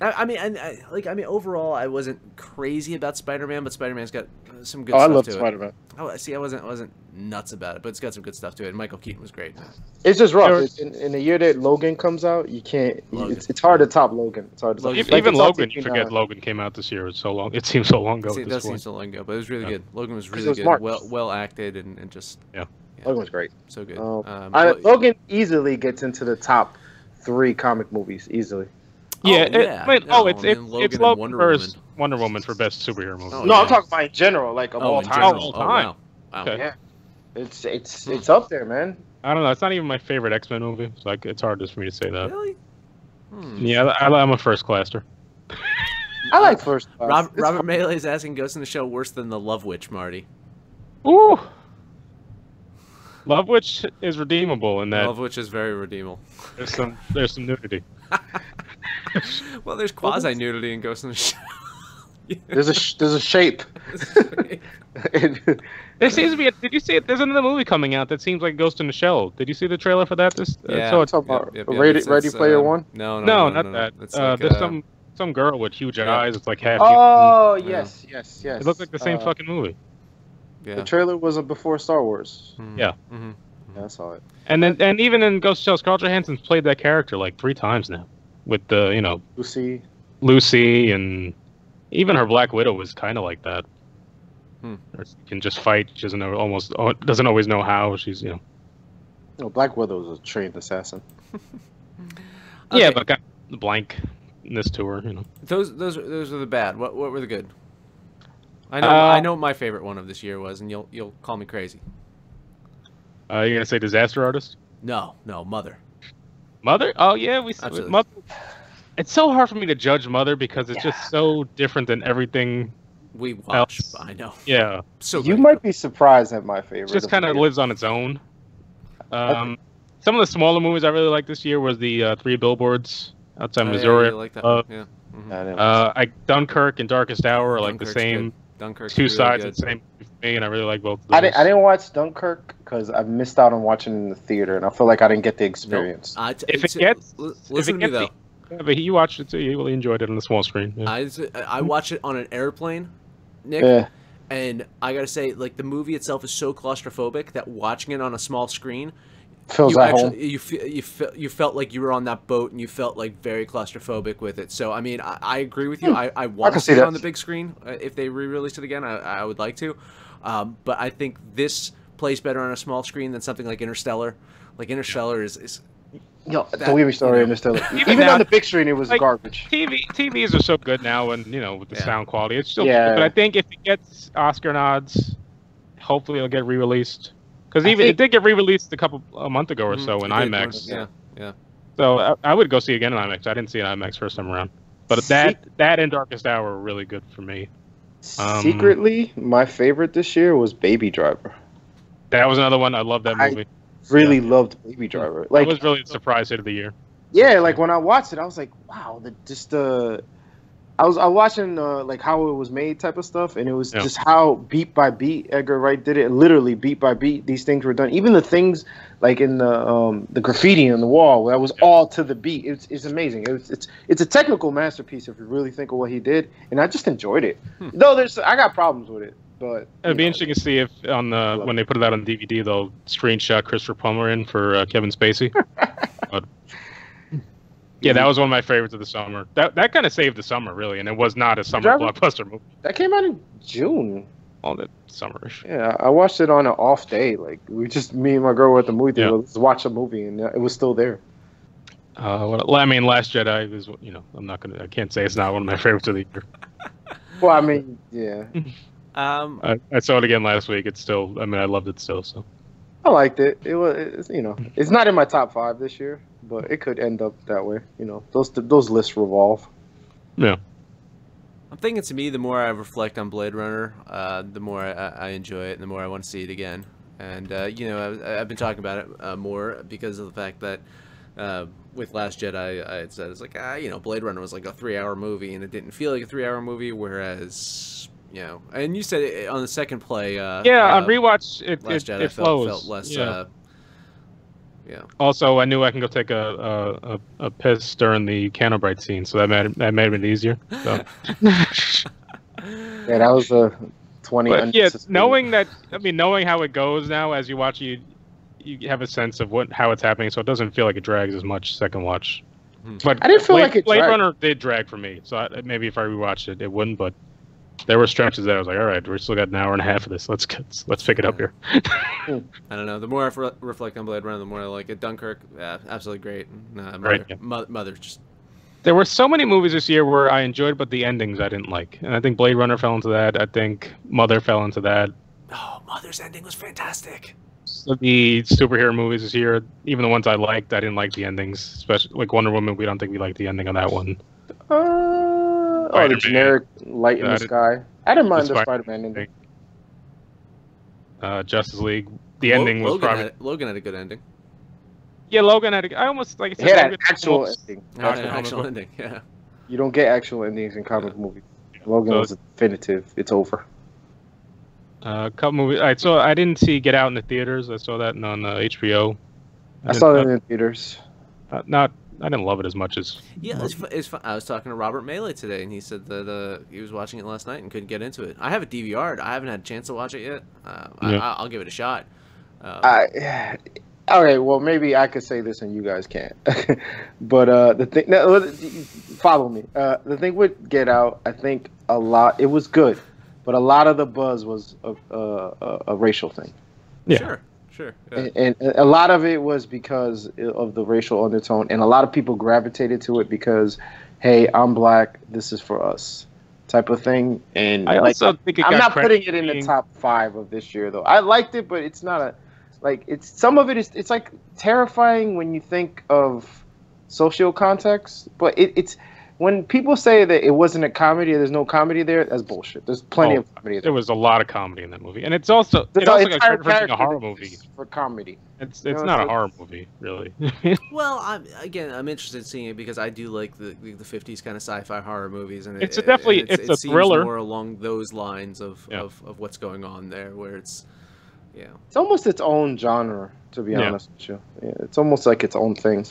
I mean, overall, I wasn't crazy about Spider-Man, but Spider-Man's got some good stuff to it. I love Spider-Man. Oh, see, I wasn't nuts about it, but it's got some good stuff to it. And Michael Keaton was great. It's just rough. In the year that Logan comes out, you can't. It's hard to top Logan. It's hard to top. Even Logan, you forget Logan came out this year. It's so long. It seems so long ago. It does seem so long ago, but it was really good. Logan was really good. Well acted and just Logan was great. So good. Logan easily gets into the top 3 comic movies easily. Yeah, it's Logan versus Wonder Woman for best superhero movie. No, I'm talking about in general, like of all time. All time. Wow. Okay. Yeah, it's up there, man. I don't know. It's not even my favorite X-Men movie. It's like it's hard just for me to say that. Really? Yeah, I'm a first classer. I like first class. Robert Melee is asking Ghost in the Shell worse than the Love Witch, Marty. Ooh. Love Witch is redeemable in that. Love Witch is very redeemable. There's some nudity. Well, there's quasi nudity in Ghost in the Shell. There's a shape. There seems to be. Did you see it? There's another movie coming out that seems like Ghost in the Shell. Did you see the trailer for that? Yeah. So it's about Ready Player One. No, not that. There's some girl with huge eyes. It's like half. Oh yes. It looks like the same fucking movie. Yeah. The trailer was before Star Wars. Yeah. Yeah, I saw it. And even in Ghost in the Shell, Scarlett Johansson's played that character like 3 times now, with the Lucy, and even her Black Widow was kind of like that. Or she can just fight. She doesn't always know how. She's No, Black Widow was a trained assassin. Okay. Yeah, but got the blankness to her. Those are the bad. What were the good? I know what my favorite one of this year was, and you'll call me crazy. You're gonna say Disaster Artist? No, Mother. Mother? Oh yeah, Mother. It's so hard for me to judge Mother because it's just so different than everything we watch. I know. Yeah. So you might be surprised at my favorite. It just kind of lives on its own. Some of the smaller movies I really liked this year was the 3 Billboards Outside Missouri. Yeah, I like that one. Yeah. Mm-hmm. Dunkirk and Darkest Hour are like the same. Dunkirk's two really sides good. of the same for me, and I really like both of I those. didn't watch Dunkirk because I missed out on watching it in the theater, and I feel like I didn't get the experience. Nope. If it gets, listen to me though. Yeah, but you watched it too. You really enjoyed it on the small screen. Yeah. I watched it on an airplane, Nick. Yeah. And I gotta say, like, the movie itself is so claustrophobic that watching it on a small screen, feels at home. you felt like you were on that boat, and you felt like very claustrophobic with it. So I mean, I agree with you. I want to see it on the big screen. If they re-release it again, I would like to. But I think this plays better on a small screen than something like Interstellar. Like Interstellar is believe me, story Interstellar. Even on the big screen, it was garbage. TVs are so good now, and with the sound quality, it's still. But I think if it gets Oscar nods, hopefully it'll get re-released. Because it did get re-released a month ago or so in IMAX. Yeah. So I would go see it again in IMAX. I didn't see it in IMAX first time around. But that and Darkest Hour were really good for me. Secretly, my favorite this year was Baby Driver. That was another one. I loved that movie. Really loved Baby Driver. Like, that was really a surprise hit of the year. Yeah, like when I watched it, I was like, wow, I was watching like how it was made type of stuff, and it was just how beat by beat Edgar Wright did it. Literally beat by beat, these things were done. Even the things like in the graffiti on the wall, that was all to the beat. It's amazing. It's a technical masterpiece if you really think of what he did, and I just enjoyed it. Though I got problems with it, but it'd be interesting to see if when they put it out on DVD, they'll screenshot Christopher Plummer in for Kevin Spacey. Yeah, that was one of my favorites of the summer. That kind of saved the summer, really, and it was not a summer blockbuster movie. That came out in June. All that summerish. Yeah, I watched it on an off day. Like me and my girl were at the movie theater. Let's watch a movie, and it was still there. I mean, Last Jedi is, I can't say it's not one of my favorites of the year. Well, I mean, yeah. I saw it again last week. It's still, I loved it still. So I liked it. It's not in my top 5 this year, but it could end up that way. Those lists revolve. Yeah. I'm thinking, to me, the more I reflect on Blade Runner, the more I enjoy it, and the more I want to see it again. And I've been talking about it more because of the fact that with Last Jedi, I had said it's like Blade Runner was like a 3-hour movie, and it didn't feel like a 3-hour movie, whereas and you said it on the second play. On rewatch, it flows. Felt less. Yeah. Also, I knew I can go take a piss during the Candle Bright scene, so that made it easier. So. Yeah, that was a 20. But yeah, knowing how it goes now as you watch, you have a sense of how it's happening, so it doesn't feel like it drags as much second watch. But I didn't feel like it. Blade Runner did drag for me, so maybe if I rewatched it, it wouldn't. But there were stretches that I was like, all right, we still got an hour and a half of this. Let's pick it up here. I don't know. The more I reflect on Blade Runner, the more I like it. Dunkirk, absolutely great. Mother, just. There were so many movies this year where I enjoyed, but the endings I didn't like. And I think Blade Runner fell into that. I think Mother fell into that. Oh, Mother's ending was fantastic. So the superhero movies this year, even the ones I liked, I didn't like the endings. Especially like Wonder Woman, we don't think we liked the ending on that one. The generic light in the sky. I didn't mind the Spider-Man ending. Justice League. The ending was Logan had a good ending. Yeah, Logan had. I almost like. It had an actual ending. Actual ending. Yeah. You don't get actual endings in comic movies. Logan was definitive. It's over. Couple movies. All right, so I didn't see Get Out in the theaters. I saw that on HBO. I saw that in the theaters. I didn't love it as much as. Yeah, it's fun. I was talking to Robert Melee today, and he said that he was watching it last night and couldn't get into it. I have it DVR'd. I haven't had a chance to watch it yet. I'll give it a shot. Okay, well, maybe I could say this and you guys can't. But the thing, follow me. The thing with Get Out, I think it was good, but a lot of the buzz was a racial thing. Yeah. Sure. Yeah. And a lot of it was because of the racial undertone, and a lot of people gravitated to it because, hey, I'm black, this is for us, type of thing. And I also think I'm not putting it in the top 5 of this year, though. I liked it, but it's not some of it is, it's like terrifying when you think of social context, but it's when people say that it wasn't a comedy or there's no comedy there, that's bullshit. There's plenty of comedy there. There was a lot of comedy in that movie. And it's also got a a horror movie. For comedy. It's not a horror movie, really. Well, I'm interested in seeing it because I do like the 50s kind of sci-fi horror movies. And it's a thriller. Seems more along those lines of what's going on there, where it's, It's almost its own genre, to be honest with you. Yeah, it's almost like its own thing.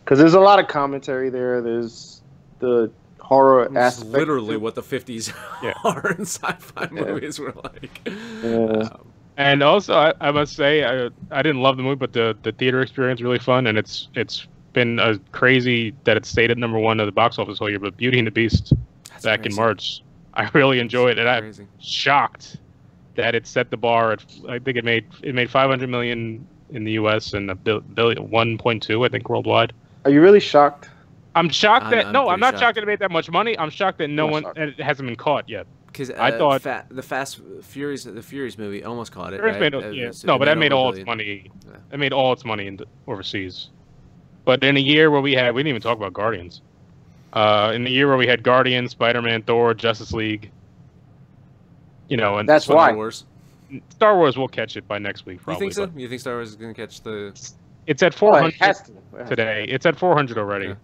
Because there's a lot of commentary there. There's the horror aspect. Literally what the 50s horror and sci-fi movies were like. Yeah. And also, I must say, I didn't love the movie, but the theater experience was really fun, and it's been crazy that it stayed at #1 of the box office all year. But Beauty and the Beast back in March, I really enjoyed it, and I'm shocked that it set the bar at. I think it made 500 million in the U.S. and a billion, 1.2, I think, worldwide. Are you really shocked? I'm shocked that I'm not shocked that it made that much money. I'm shocked that it hasn't been caught yet. Because I thought the Furious movie almost caught it. Furious Right? No, but that made all $1 its billion. money. Yeah. That made all its money overseas. But in a year where we didn't even talk about Guardians. In the year where we had Guardians, Spider-Man, Thor, Justice League. And That's why. Star Wars will catch it by next week. Probably. You think so? You think Star Wars is going to catch the? It's at 400 it today. It's at 400 already. Yeah.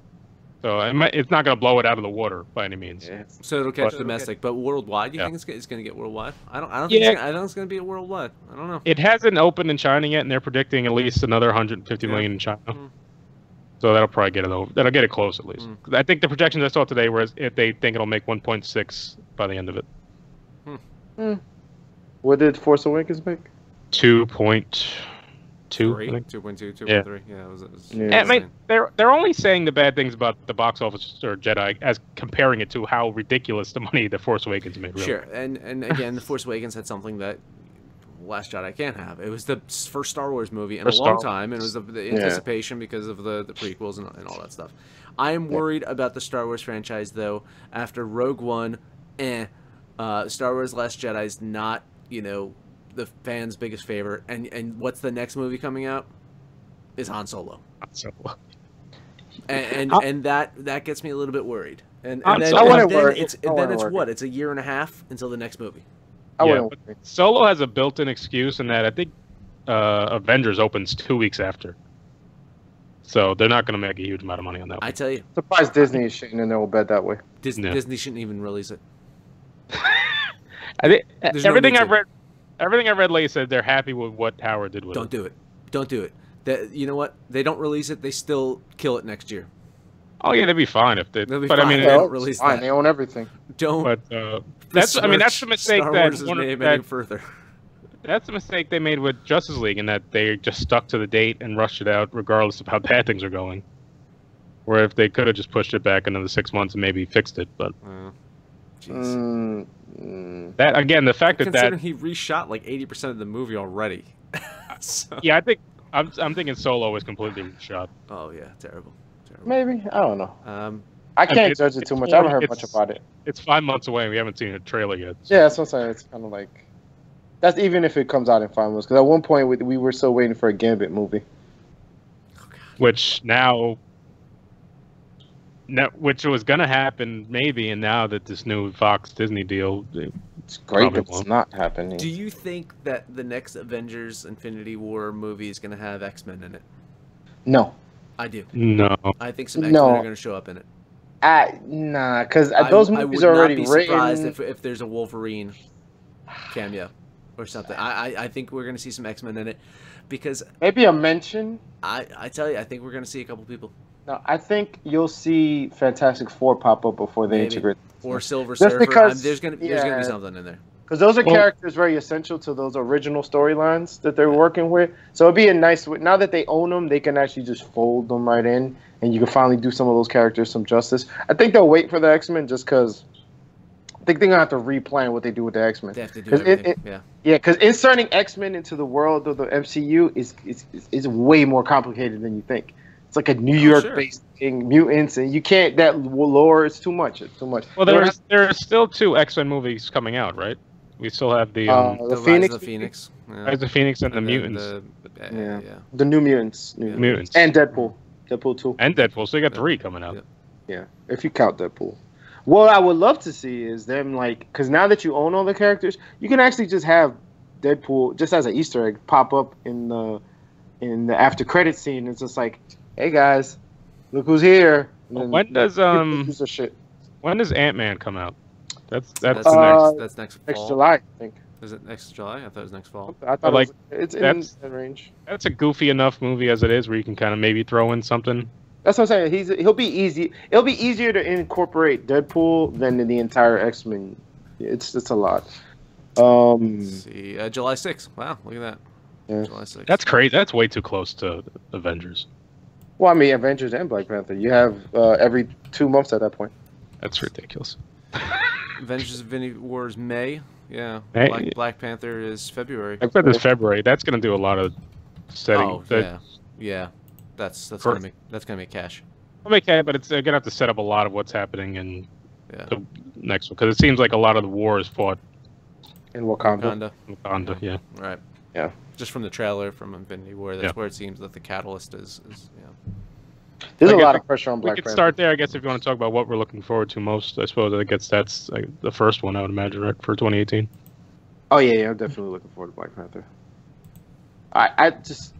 So it's not going to blow it out of the water by any means. Yeah. So it'll catch domestic, but worldwide, you think it's going to get worldwide? I don't think it's going to be a worldwide. I don't know. It hasn't opened in China yet, and they're predicting at least another 150 million in China. So that'll probably get it over. That'll get it close at least. I think the projections I saw today were they think it'll make 1.6 by the end of it. What did Force Awakens make? 2.2. 2.2, 2.3. Yeah, it was I mean, they're only saying the bad things about the box office or Jedi as comparing it to how ridiculous the money the Force Awakens made. Really. Sure, and again, the Force Awakens had something that Last Jedi can't have. It was the first Star Wars movie in a long time, and it was the anticipation because of the prequels and all that stuff. I am worried about the Star Wars franchise though. After Rogue One, Star Wars Last Jedi is not the fans' biggest favorite, and what's the next movie coming out? Is Han Solo. And that gets me a little bit worried. And then it's what? It's a year and a half until the next movie. But Solo has a built-in excuse in that I think Avengers opens 2 weeks after. So they're not going to make a huge amount of money on that one. I tell you. Surprised Disney is shitting in their old bed that way. Disney shouldn't even release it. I think everything I've read lately said they're happy with what Howard did with it. Don't do it. You know what? They don't release it, they still kill it next year. Oh yeah, they'd be fine if they. But fine. I mean, they don't release that. They own everything. Don't. But that's the mistake Star that Wars has made any further. That's the mistake they made with Justice League, in that they just stuck to the date and rushed it out, regardless of how bad things are going. Where if they could have just pushed it back another 6 months and maybe fixed it, but. That again, the fact considering he reshot like 80% of the movie already. So. Yeah, I think I'm thinking Solo was completely reshot. Oh yeah, terrible. Maybe, I don't know. I can't judge it too much. I haven't heard much about it. It's 5 months away. And we haven't seen a trailer yet. So. Yeah, that's what I'm saying. It's kind of like that's even if it comes out in 5 months. Because at one point we were still waiting for a Gambit movie, which which was gonna happen maybe, and now that this new Fox Disney deal, it's great that it's not happening. Do you think that the next Avengers Infinity War movie is gonna have X-Men in it? No, I do. No, I think some X-Men are gonna show up in it. Nah, because those movies are already written. I would not be surprised if there's a Wolverine cameo or something. I think we're gonna see some X-Men in it, because maybe a mention. I tell you, I think we're gonna see a couple people. No, I think you'll see Fantastic Four pop up before they integrate. Or Silver Surfer. Because, there's gonna be something in there. Because those are characters very essential to those original storylines that they're working with. So it'd be a nice way. Now that they own them, they can actually just fold them right in, and you can finally do some of those characters some justice. I think they'll wait for the X-Men just because I think they're gonna have to replan what they do with the X-Men. They have to do everything. Because inserting X-Men into the world of the MCU is way more complicated than you think. It's like a New York-based thing, mutants, and you can't. That lore is too much. It's too much. Well, there are still 2 X-Men movies coming out, right? We still have the Phoenix, Rise of the Phoenix, Rise of the Phoenix, and the Mutants. The New Mutants, Mutants, and Deadpool 2, and Deadpool. So you got 3 coming out. Yeah, if you count Deadpool. What I would love to see is them because now that you own all the characters, you can actually just have Deadpool just as an Easter egg pop up in the after credit scene. It's just like, hey guys, look who's here. When does Ant-Man come out? That's next fall. Next July, I think. Is it next July? I thought it was next fall. I thought it's in that range. That's a goofy enough movie as it is, where you can kind of maybe throw in something. That's what I'm saying. He'll be easy. It'll be easier to incorporate Deadpool than the entire X-Men. It's a lot. Let's see, July 6th. Wow, look at that. Yeah. July 6th. That's crazy. That's way too close to Avengers. Well, I mean, Avengers and Black Panther. You have every 2 months at that point. That's ridiculous. Avengers Infinity War is May. Yeah. May? Black Panther is February. Black Panther is February. That's going to do a lot of setting. Oh, yeah. That's gonna make cash. I'll make cash, but they're going to have to set up a lot of what's happening and next one because it seems like a lot of the war is fought in Wakanda. Wakanda, yeah. Right. Yeah. Just from the trailer from Infinity War, that's where it seems that the catalyst is There's a lot of pressure on Black Panther. We could start there, I guess, if you want to talk about what we're looking forward to most. I suppose I guess that's the first one I would imagine, right, for 2018. Oh yeah, I'm definitely looking forward to Black Panther.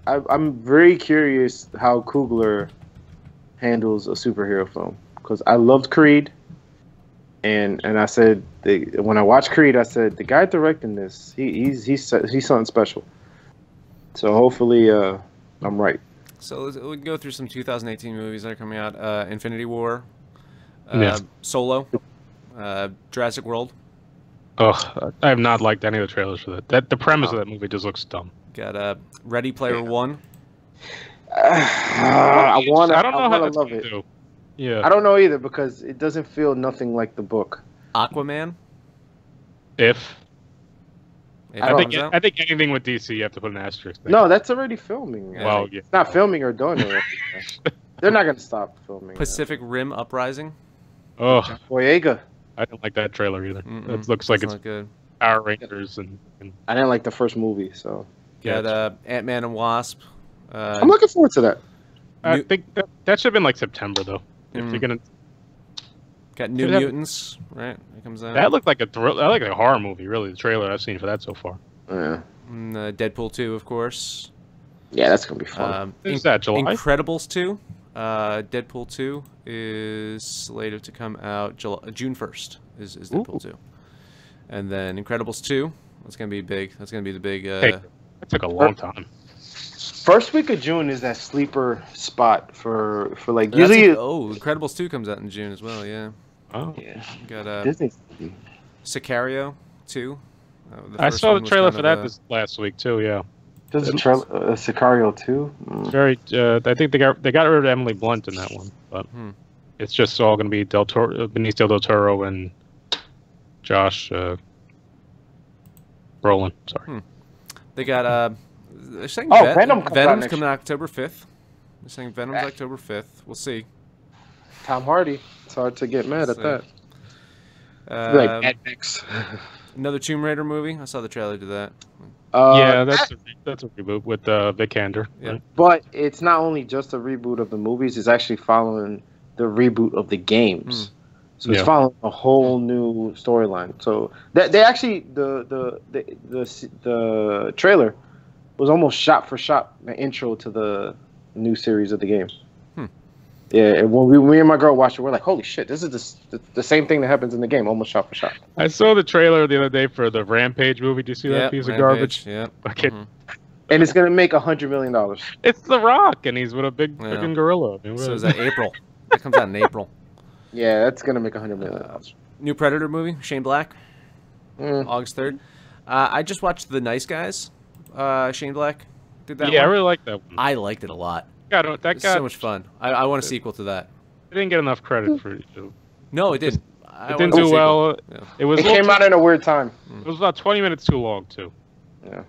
I'm very curious how Coogler handles a superhero film because I loved Creed, and I said when I watched Creed, I said the guy directing this, he's something special. So hopefully, I'm right. So we can go through some 2018 movies that are coming out: Infinity War, Solo, Jurassic World. Oh, I have not liked any of the trailers for that. The premise of that movie just looks dumb. Got Ready Player One. I don't know how that's going to do. Yeah, I don't know either because it doesn't feel nothing like the book. Aquaman. I think anything with DC you have to put an asterisk there. No, that's already filming. Yeah. Well, yeah. It's not filming or done already. They're not going to stop filming. Pacific Rim Uprising. Oh, Boyega. I didn't like that trailer either. It looks like it's good. Power Rangers and I didn't like the first movie, so. Got Ant-Man and Wasp. I'm looking forward to that. I think that should have been like September though. If you're gonna. Got New Mutants, right? It comes out. That looked like a horror movie. Really, the trailer I've seen for that so far. Yeah. And, Deadpool 2, of course. Yeah, that's gonna be fun. Is that July? Incredibles 2. Deadpool 2 is slated to come out June 1st. Is Deadpool 2, and then Incredibles 2. That's gonna be big. That's gonna be the big. That took a long time. First week of June is that sleeper spot for like usually. Incredibles 2 comes out in June as well. Yeah. Oh yeah. Got Disney. Sicario 2. I saw the trailer for that this last week too. Yeah. There's a trailer, Sicario 2. Very. I think they got rid of Emily Blunt in that one, but it's just all going to be Benicio del Toro and Josh Brolin. Sorry. They got they're saying Venom's coming October 5th. They're saying Venom's October 5th. We'll see. Tom Hardy. It's hard to get mad at that. Like Mad Max. Another Tomb Raider movie. I saw the trailer to that. Yeah, that's a reboot with Vic Hander. Yeah. Right? But it's not only just a reboot of the movies; it's actually following the reboot of the games. So it's following a whole new storyline. So they actually the trailer was almost shot for shot the intro to the new series of the game. Yeah, and when me and my girl watched it, we're like, "Holy shit! This is the same thing that happens in the game, almost shot for shot." I saw the trailer the other day for the Rampage movie. Do you see that piece of garbage? Yeah. And it's gonna make $100 million. It's The Rock, and he's with a big freaking gorilla. So is that April? That comes out in April. Yeah, that's gonna make $100 million. New Predator movie, Shane Black, August 3rd. I just watched The Nice Guys. Shane Black did that. Yeah, I really liked that one. I liked it a lot. That got so much fun. I want a sequel to that. It didn't get enough credit for it. No, it didn't. It didn't do well. Yeah. It came out in a weird time. It was about 20 minutes too long too. Yeah.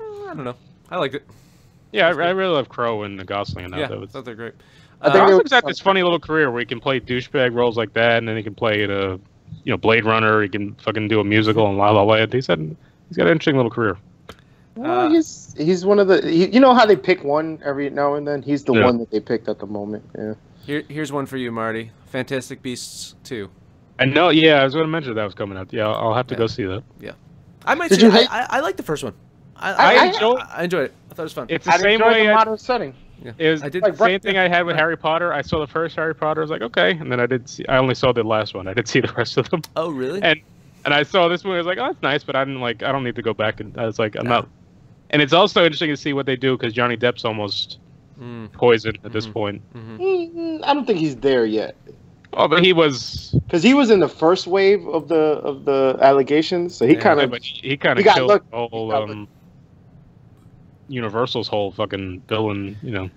I don't know. I liked it. Yeah, I really love Crow and Gosling and that. Yeah, I thought they're great. Gosling's got this funny little career where he can play douchebag roles like that, and then he can play Blade Runner. He can fucking do a musical in La La Land. He's got an interesting little career. Well, he's one of the. You know how they pick one every now and then. He's the one that they picked at the moment. Yeah. Here's one for you, Marty. Fantastic Beasts 2. I know. Yeah, I was going to mention that was coming out. Yeah, I'll have to go see that. Yeah. I might. I like the first one. I enjoyed it. I thought it was fun. It's the same way. The modern setting. Yeah. It was the same thing I had with Harry Potter. I saw the first Harry Potter. I was like, okay, and then I only saw the last one. I didn't see the rest of them. Oh, really? And I saw this one. I was like, oh, that's nice, but I don't need to go back. And I was like, I'm not. And it's also interesting to see what they do because Johnny Depp's almost poisoned at this point. I don't think he's there yet. Oh, but he was because he was in the first wave of the allegations, so he kind of killed the whole Universal's whole fucking villain,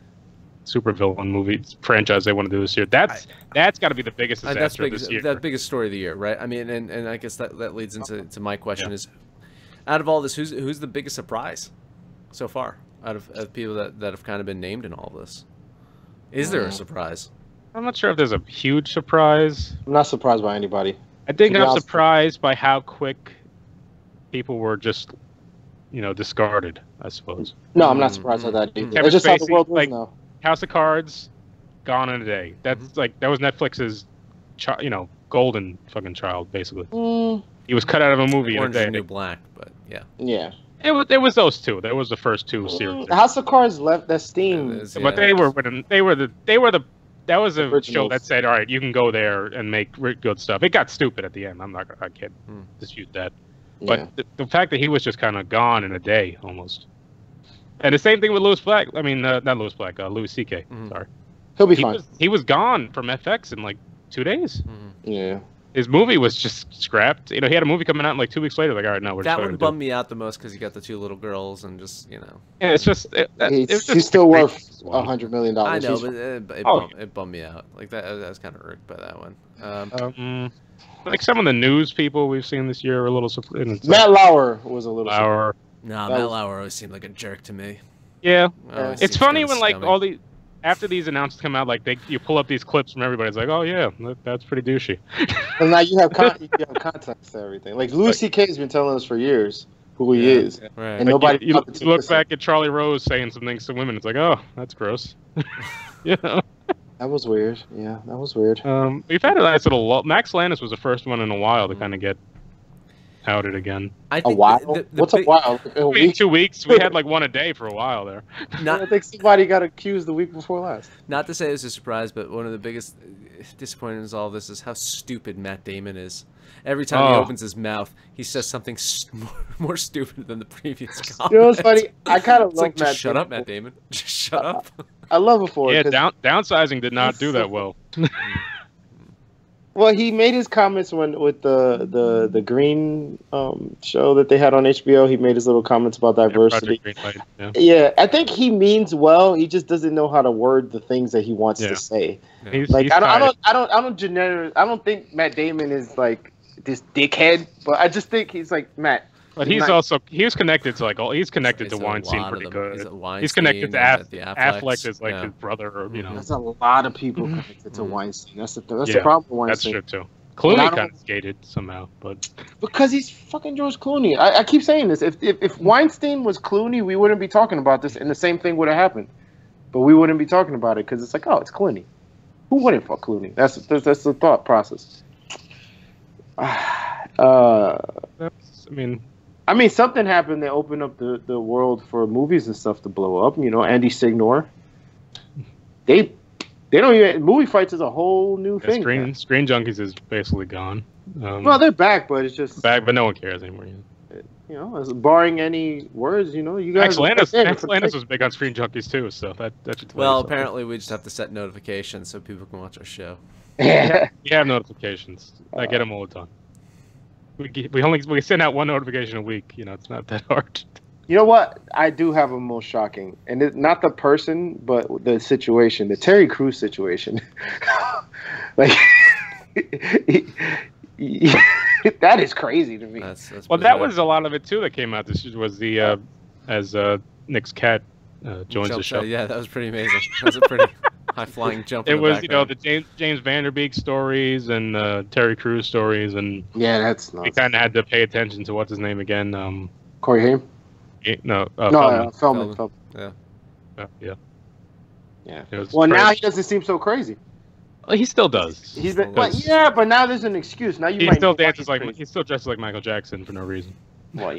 super villain movie franchise they want to do this year. That's got to be the biggest disaster this year. That biggest story of the year, right? I mean, and I guess that leads into my question is, out of all this, who's the biggest surprise so far out of people that have kind of been named in all this? Is there a surprise? I'm not sure if there's a huge surprise. I'm not surprised by anybody. I think I'm surprised by how quick people were just, discarded, I suppose. No, I'm not surprised by that either. It's just how the world is now. House of Cards, gone in a day. That's that was Netflix's, golden fucking child, basically. He was cut out of a movie Orange in a day. Is the New Black, but yeah. Yeah. It was those two. That was the first two series. House of Cards left that steam. But that was a show that said, all right, you can go there and make good stuff. It got stupid at the end. I can't dispute that. But the fact that he was just kind of gone in a day almost. And the same thing with Louis Black. I mean, not Louis Black, Louis C.K. Sorry. He'll be fine. He was gone from FX in like 2 days. Yeah. His movie was just scrapped. He had a movie coming out and like 2 weeks later. Like, all right, no, we're just that one bummed me out the most because you got the 2 little girls and just, Yeah, it's just he's still worth $100 million. I know, but it bummed me out. Like that, I was kind of irked by that one. Like some of the news people we've seen this year are a little surprised. Matt Lauer was a little. Lauer. No, Matt Lauer always seemed like a jerk to me. Yeah, it's funny when like all the. After these announcements come out, like you pull up these clips from everybody. It's like, oh yeah, that's pretty douchey. And now you have context to everything. Like Louis C.K. has been telling us for years who he is, right. and nobody. You look back at Charlie Rose saying some things to women. It's like, oh, that's gross. That was weird. Yeah, that was weird. We've had a nice little. Max Landis was the first one in a while to kind of get outed again. I think a while? What's a while? I mean, 2 weeks. We had like one a day for a while there. I think somebody got accused the week before last. Not to say it's a surprise, but one of the biggest disappointments in all this is how stupid Matt Damon is. Every time he opens his mouth, he says something more stupid than the previous comment. You know what's funny? I kind of love Matt Damon. Shut up, Matt Damon. Just shut up. I love it for it. Yeah, downsizing did not do that well. Well, he made his comments with the Green show that they had on HBO. He made his little comments about diversity. Yeah, I think he means well. He just doesn't know how to word the things that he wants to say. Yeah. I don't think Matt Damon is like this dickhead, but I just think he's like Matt. But he was connected to he's connected to Weinstein pretty good. He's connected to Affleck is like his brother, or There's a lot of people connected to Weinstein. That's the problem with Weinstein. That's true too. Clooney kind of skated somehow, but because he's fucking George Clooney. I keep saying this. If Weinstein was Clooney, we wouldn't be talking about this, and the same thing would have happened. But we wouldn't be talking about it because it's like, oh, it's Clooney. Who wouldn't fuck Clooney? That's the thought process. I mean, something happened that opened up the world for movies and stuff to blow up. Andy Signor. They don't even movie fights is a whole new thing. Screen Junkies is basically gone. Well, they're back, but it's just back, but no one cares anymore. As barring any words, you guys. Max Landis was big on Screen Junkies too, so that should. Well, apparently we just have to set notifications so people can watch our show. Yeah, we have notifications. I get them all the time. We send out one notification a week. It's not that hard. You know what? I do have a most shocking, and not the person, but the situation, the Terry Crews situation. Like, that is crazy to me. That's that was a lot of it too that came out. This was the as Nick's cat joins the show. Yeah, that was pretty amazing. That was a pretty high-flying jump. It was, the James Van Der Beek stories and Terry Crews stories, and that's nuts. We kind of had to pay attention to what's his name again. Corey Haim. Feldman. Yeah. Well, now he doesn't seem so crazy. Well, he still does. But now there's an excuse. Now he still dances he still dresses like Michael Jackson for no reason. Well,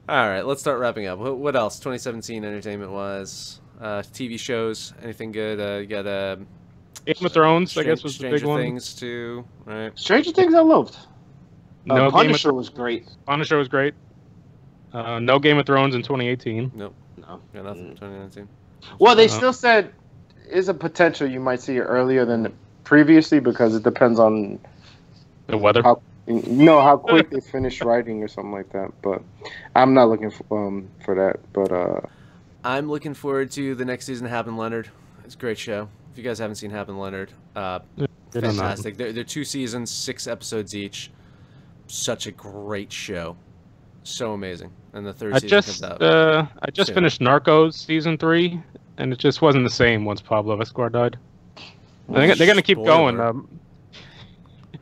All right, let's start wrapping up. What else? 2017 entertainment-wise, TV shows, anything good? You got Game of Thrones, I guess, was the big one. Stranger Things too, right? Stranger Things, I loved. Punisher was great. Punisher was great. No Game of Thrones in 2018. Nope. No, got nothing in 2019. Well, they still said is a potential you might see it earlier than previously because it depends on the weather. How quick they finish writing or something like that. But I'm not looking for that. But I'm looking forward to the next season of Hap and Leonard. It's a great show. If you guys haven't seen Hap and Leonard, fantastic. They're 2 seasons, 6 episodes each. Such a great show. So amazing. And the 3rd season comes out. I just finished Narcos season 3, and it just wasn't the same once Pablo Escobar died. They're going to keep going.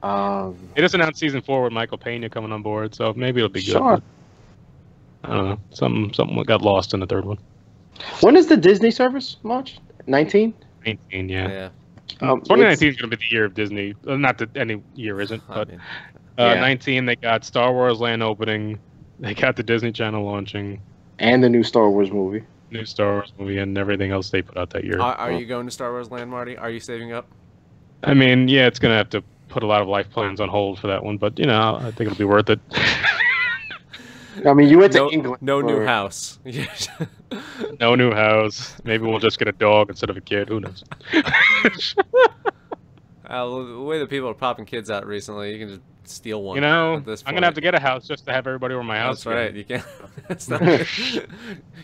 They just announced season 4 with Michael Pena coming on board, so maybe it'll be good. Sure. I don't know. Something got lost in the third one. When is the Disney service launch? 19? 19, yeah. 2019 is going to be the year of Disney. Not that any year isn't, but 19 they got Star Wars Land opening, they got the Disney Channel launching, and the new Star Wars movie. New Star Wars movie, and everything else they put out that year. Are you going to Star Wars Land, Marty? Are you saving up? I mean, yeah, it's going to have to put a lot of life plans on hold for that one, but I think it'll be worth it. I mean, you went to England. No new house. No new house. Maybe we'll just get a dog instead of a kid. Who knows? The way that people are popping kids out recently, you can just steal one. I'm going to have to get a house just to have everybody over my house. That's right. You can't. That's not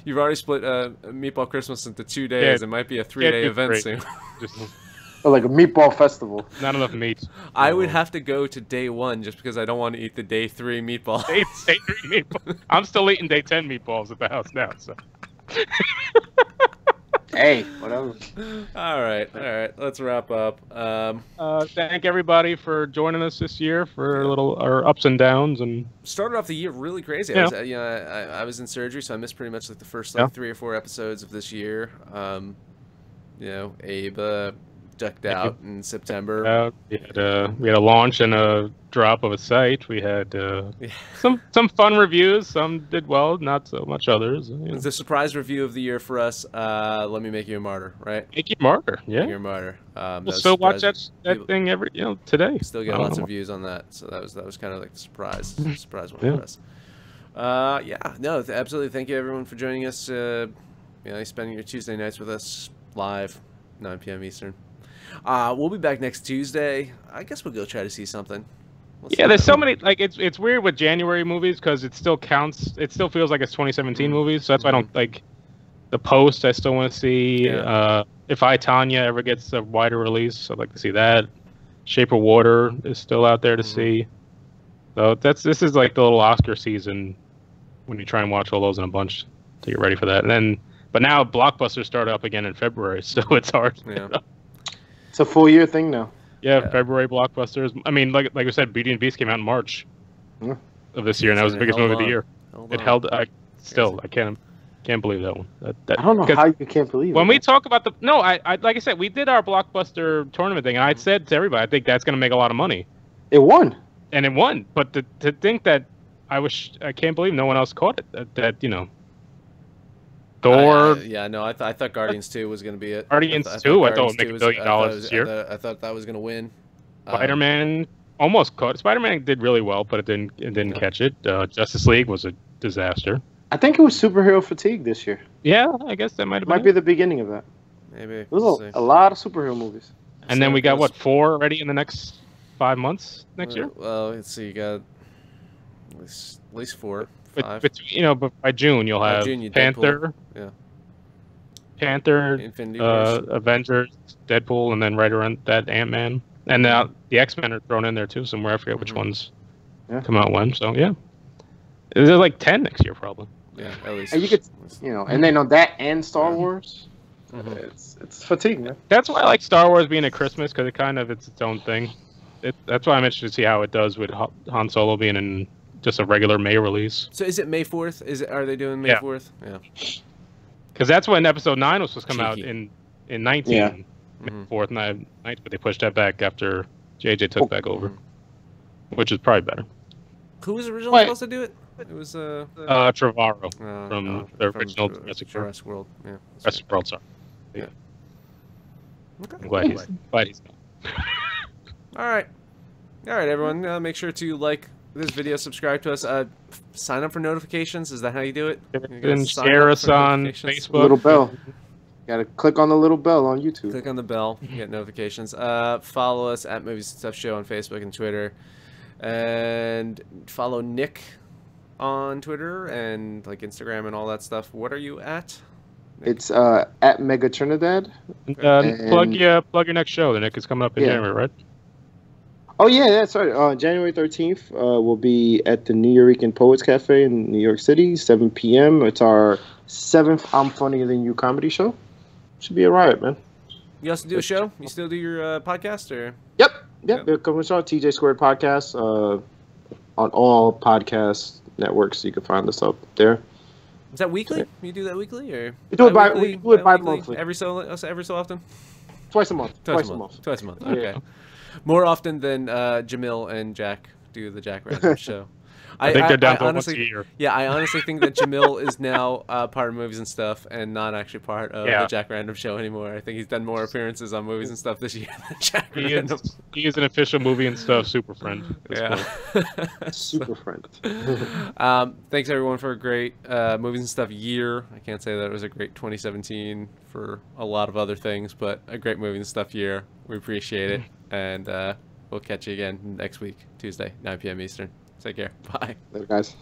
You've already split Meatball Christmas into 2 days. It might be a 3-day event soon. Or like a meatball festival. Not enough meat. I would have to go to day 1 just because I don't want to eat the day 3 meatball. Day 3 meatball. I'm still eating day 10 meatballs at the house now. So. Hey, whatever. All right. Let's wrap up. Thank everybody for joining us this year for our ups and downs, and started off the year really crazy. Yeah. I was in surgery, so I missed pretty much like the first 3 or 4 episodes of this year. Abe decked out in September. We had a launch and a drop of a site. We had some fun reviews. Some did well, not so much others. It's the surprise review of the year for us. Let Me Make You a Martyr, right? Make You a Martyr, yeah. Make You a Martyr. We'll still watch that thing every today. Still get lots of views on that, so that was kind of like the surprise one for us. Absolutely. Thank you everyone for joining us. Spending your Tuesday nights with us live, 9 p.m. Eastern. We'll be back next Tuesday. I guess we'll go try to see something. There's so many. Like it's weird with January movies because it still counts. It still feels like it's 2017 movies. So that's why I don't like The Post. I still want to see. Yeah. If I, Tonya ever gets a wider release, I'd like to see that. Shape of Water is still out there to see. So this is like the little Oscar season when you try and watch all those in a bunch to get ready for that. But now blockbusters start up again in February, so it's hard. Yeah. It's a full year thing now. Yeah, February blockbusters. I mean, like I said, Beauty and the Beast came out in March of this year, and that was the biggest movie of the year. It held. I can't believe that one. I don't know how you can't believe it. When we talk about I like I said, we did our blockbuster tournament thing, and I said to everybody, I think that's going to make a lot of money. It won, and it won. But to think that I can't believe no one else caught it. Thor. I thought Guardians 2 was going to be it. Guardians 2, I thought would make $1 billion this year. I thought that was going to win. Spider-Man almost caught. Spider-Man did really well, but it didn't catch it. Justice League was a disaster. I think it was superhero fatigue this year. Yeah, I guess that might be the beginning of that. Maybe. There was a lot of superhero movies. And then we got 4 already in the next 5 months next year. Well, let's see. You got at least 4. But by June you'll have Panther, Infinity Wars. Avengers, Deadpool, and then right around that Ant-Man, and now the X-Men are thrown in there too somewhere. I forget which ones come out when. So there's like 10 next year probably. Yeah, at least. And you could, and then on that and Star Wars, it's fatigue, man. That's why I like Star Wars being at Christmas because it's its own thing. That's why I'm interested to see how it does with Han Solo being in just a regular May release. So is it May 4th? Are they doing May 4th? Yeah. Because that's when Episode 9 was supposed to come out in 19. Yeah. May 4th night, but they pushed that back after JJ took back over, which is probably better. Who was originally supposed to do it? It was Trevorrow from the original Jurassic World. Yeah. Jurassic World, sorry. Yeah. Okay. I'm glad he's gone. All right, everyone. Make sure to like this video, subscribe to us, sign up for notifications. Is that how you do it? And share us on Facebook. Little bell. Gotta click on the little bell on YouTube. Click on the bell, you get notifications. Follow us at Movies and Stuff Show on Facebook and Twitter, and follow Nick on Twitter and like Instagram and all that stuff. What are you at? Nick? It's at Mega Trinidad. Plug your next show. The Nick is coming up in January, right? Oh, yeah, that's right. January 13th, we'll be at the New Yorican Poets Cafe in New York City, 7 p.m. It's our 7th I'm Funnier Than You comedy show. Should be a riot, man. You also do a show? You still do your podcast, or? Yep. Coming on TJ Squared Podcast on all podcast networks. You can find us up there. Is that weekly? You do that weekly, or we do it bi-monthly. Every so often. Twice a month. Twice a month. Okay. Yeah. More often than Jamil and Jack do the Jack Random show. I think they're down to once a year. Yeah, I honestly think that Jamil is now part of Movies and Stuff and not actually part of the Jack Random show anymore. I think he's done more appearances on Movies and Stuff this year than Jack Random. He is an official Movie and Stuff super friend. Super friend. Thanks everyone for a great Movies and Stuff year. I can't say that it was a great 2017 for a lot of other things, but a great Movies and Stuff year. We appreciate it, and we'll catch you again next week, Tuesday, 9 p.m. Eastern. Take care. Bye. Later, guys.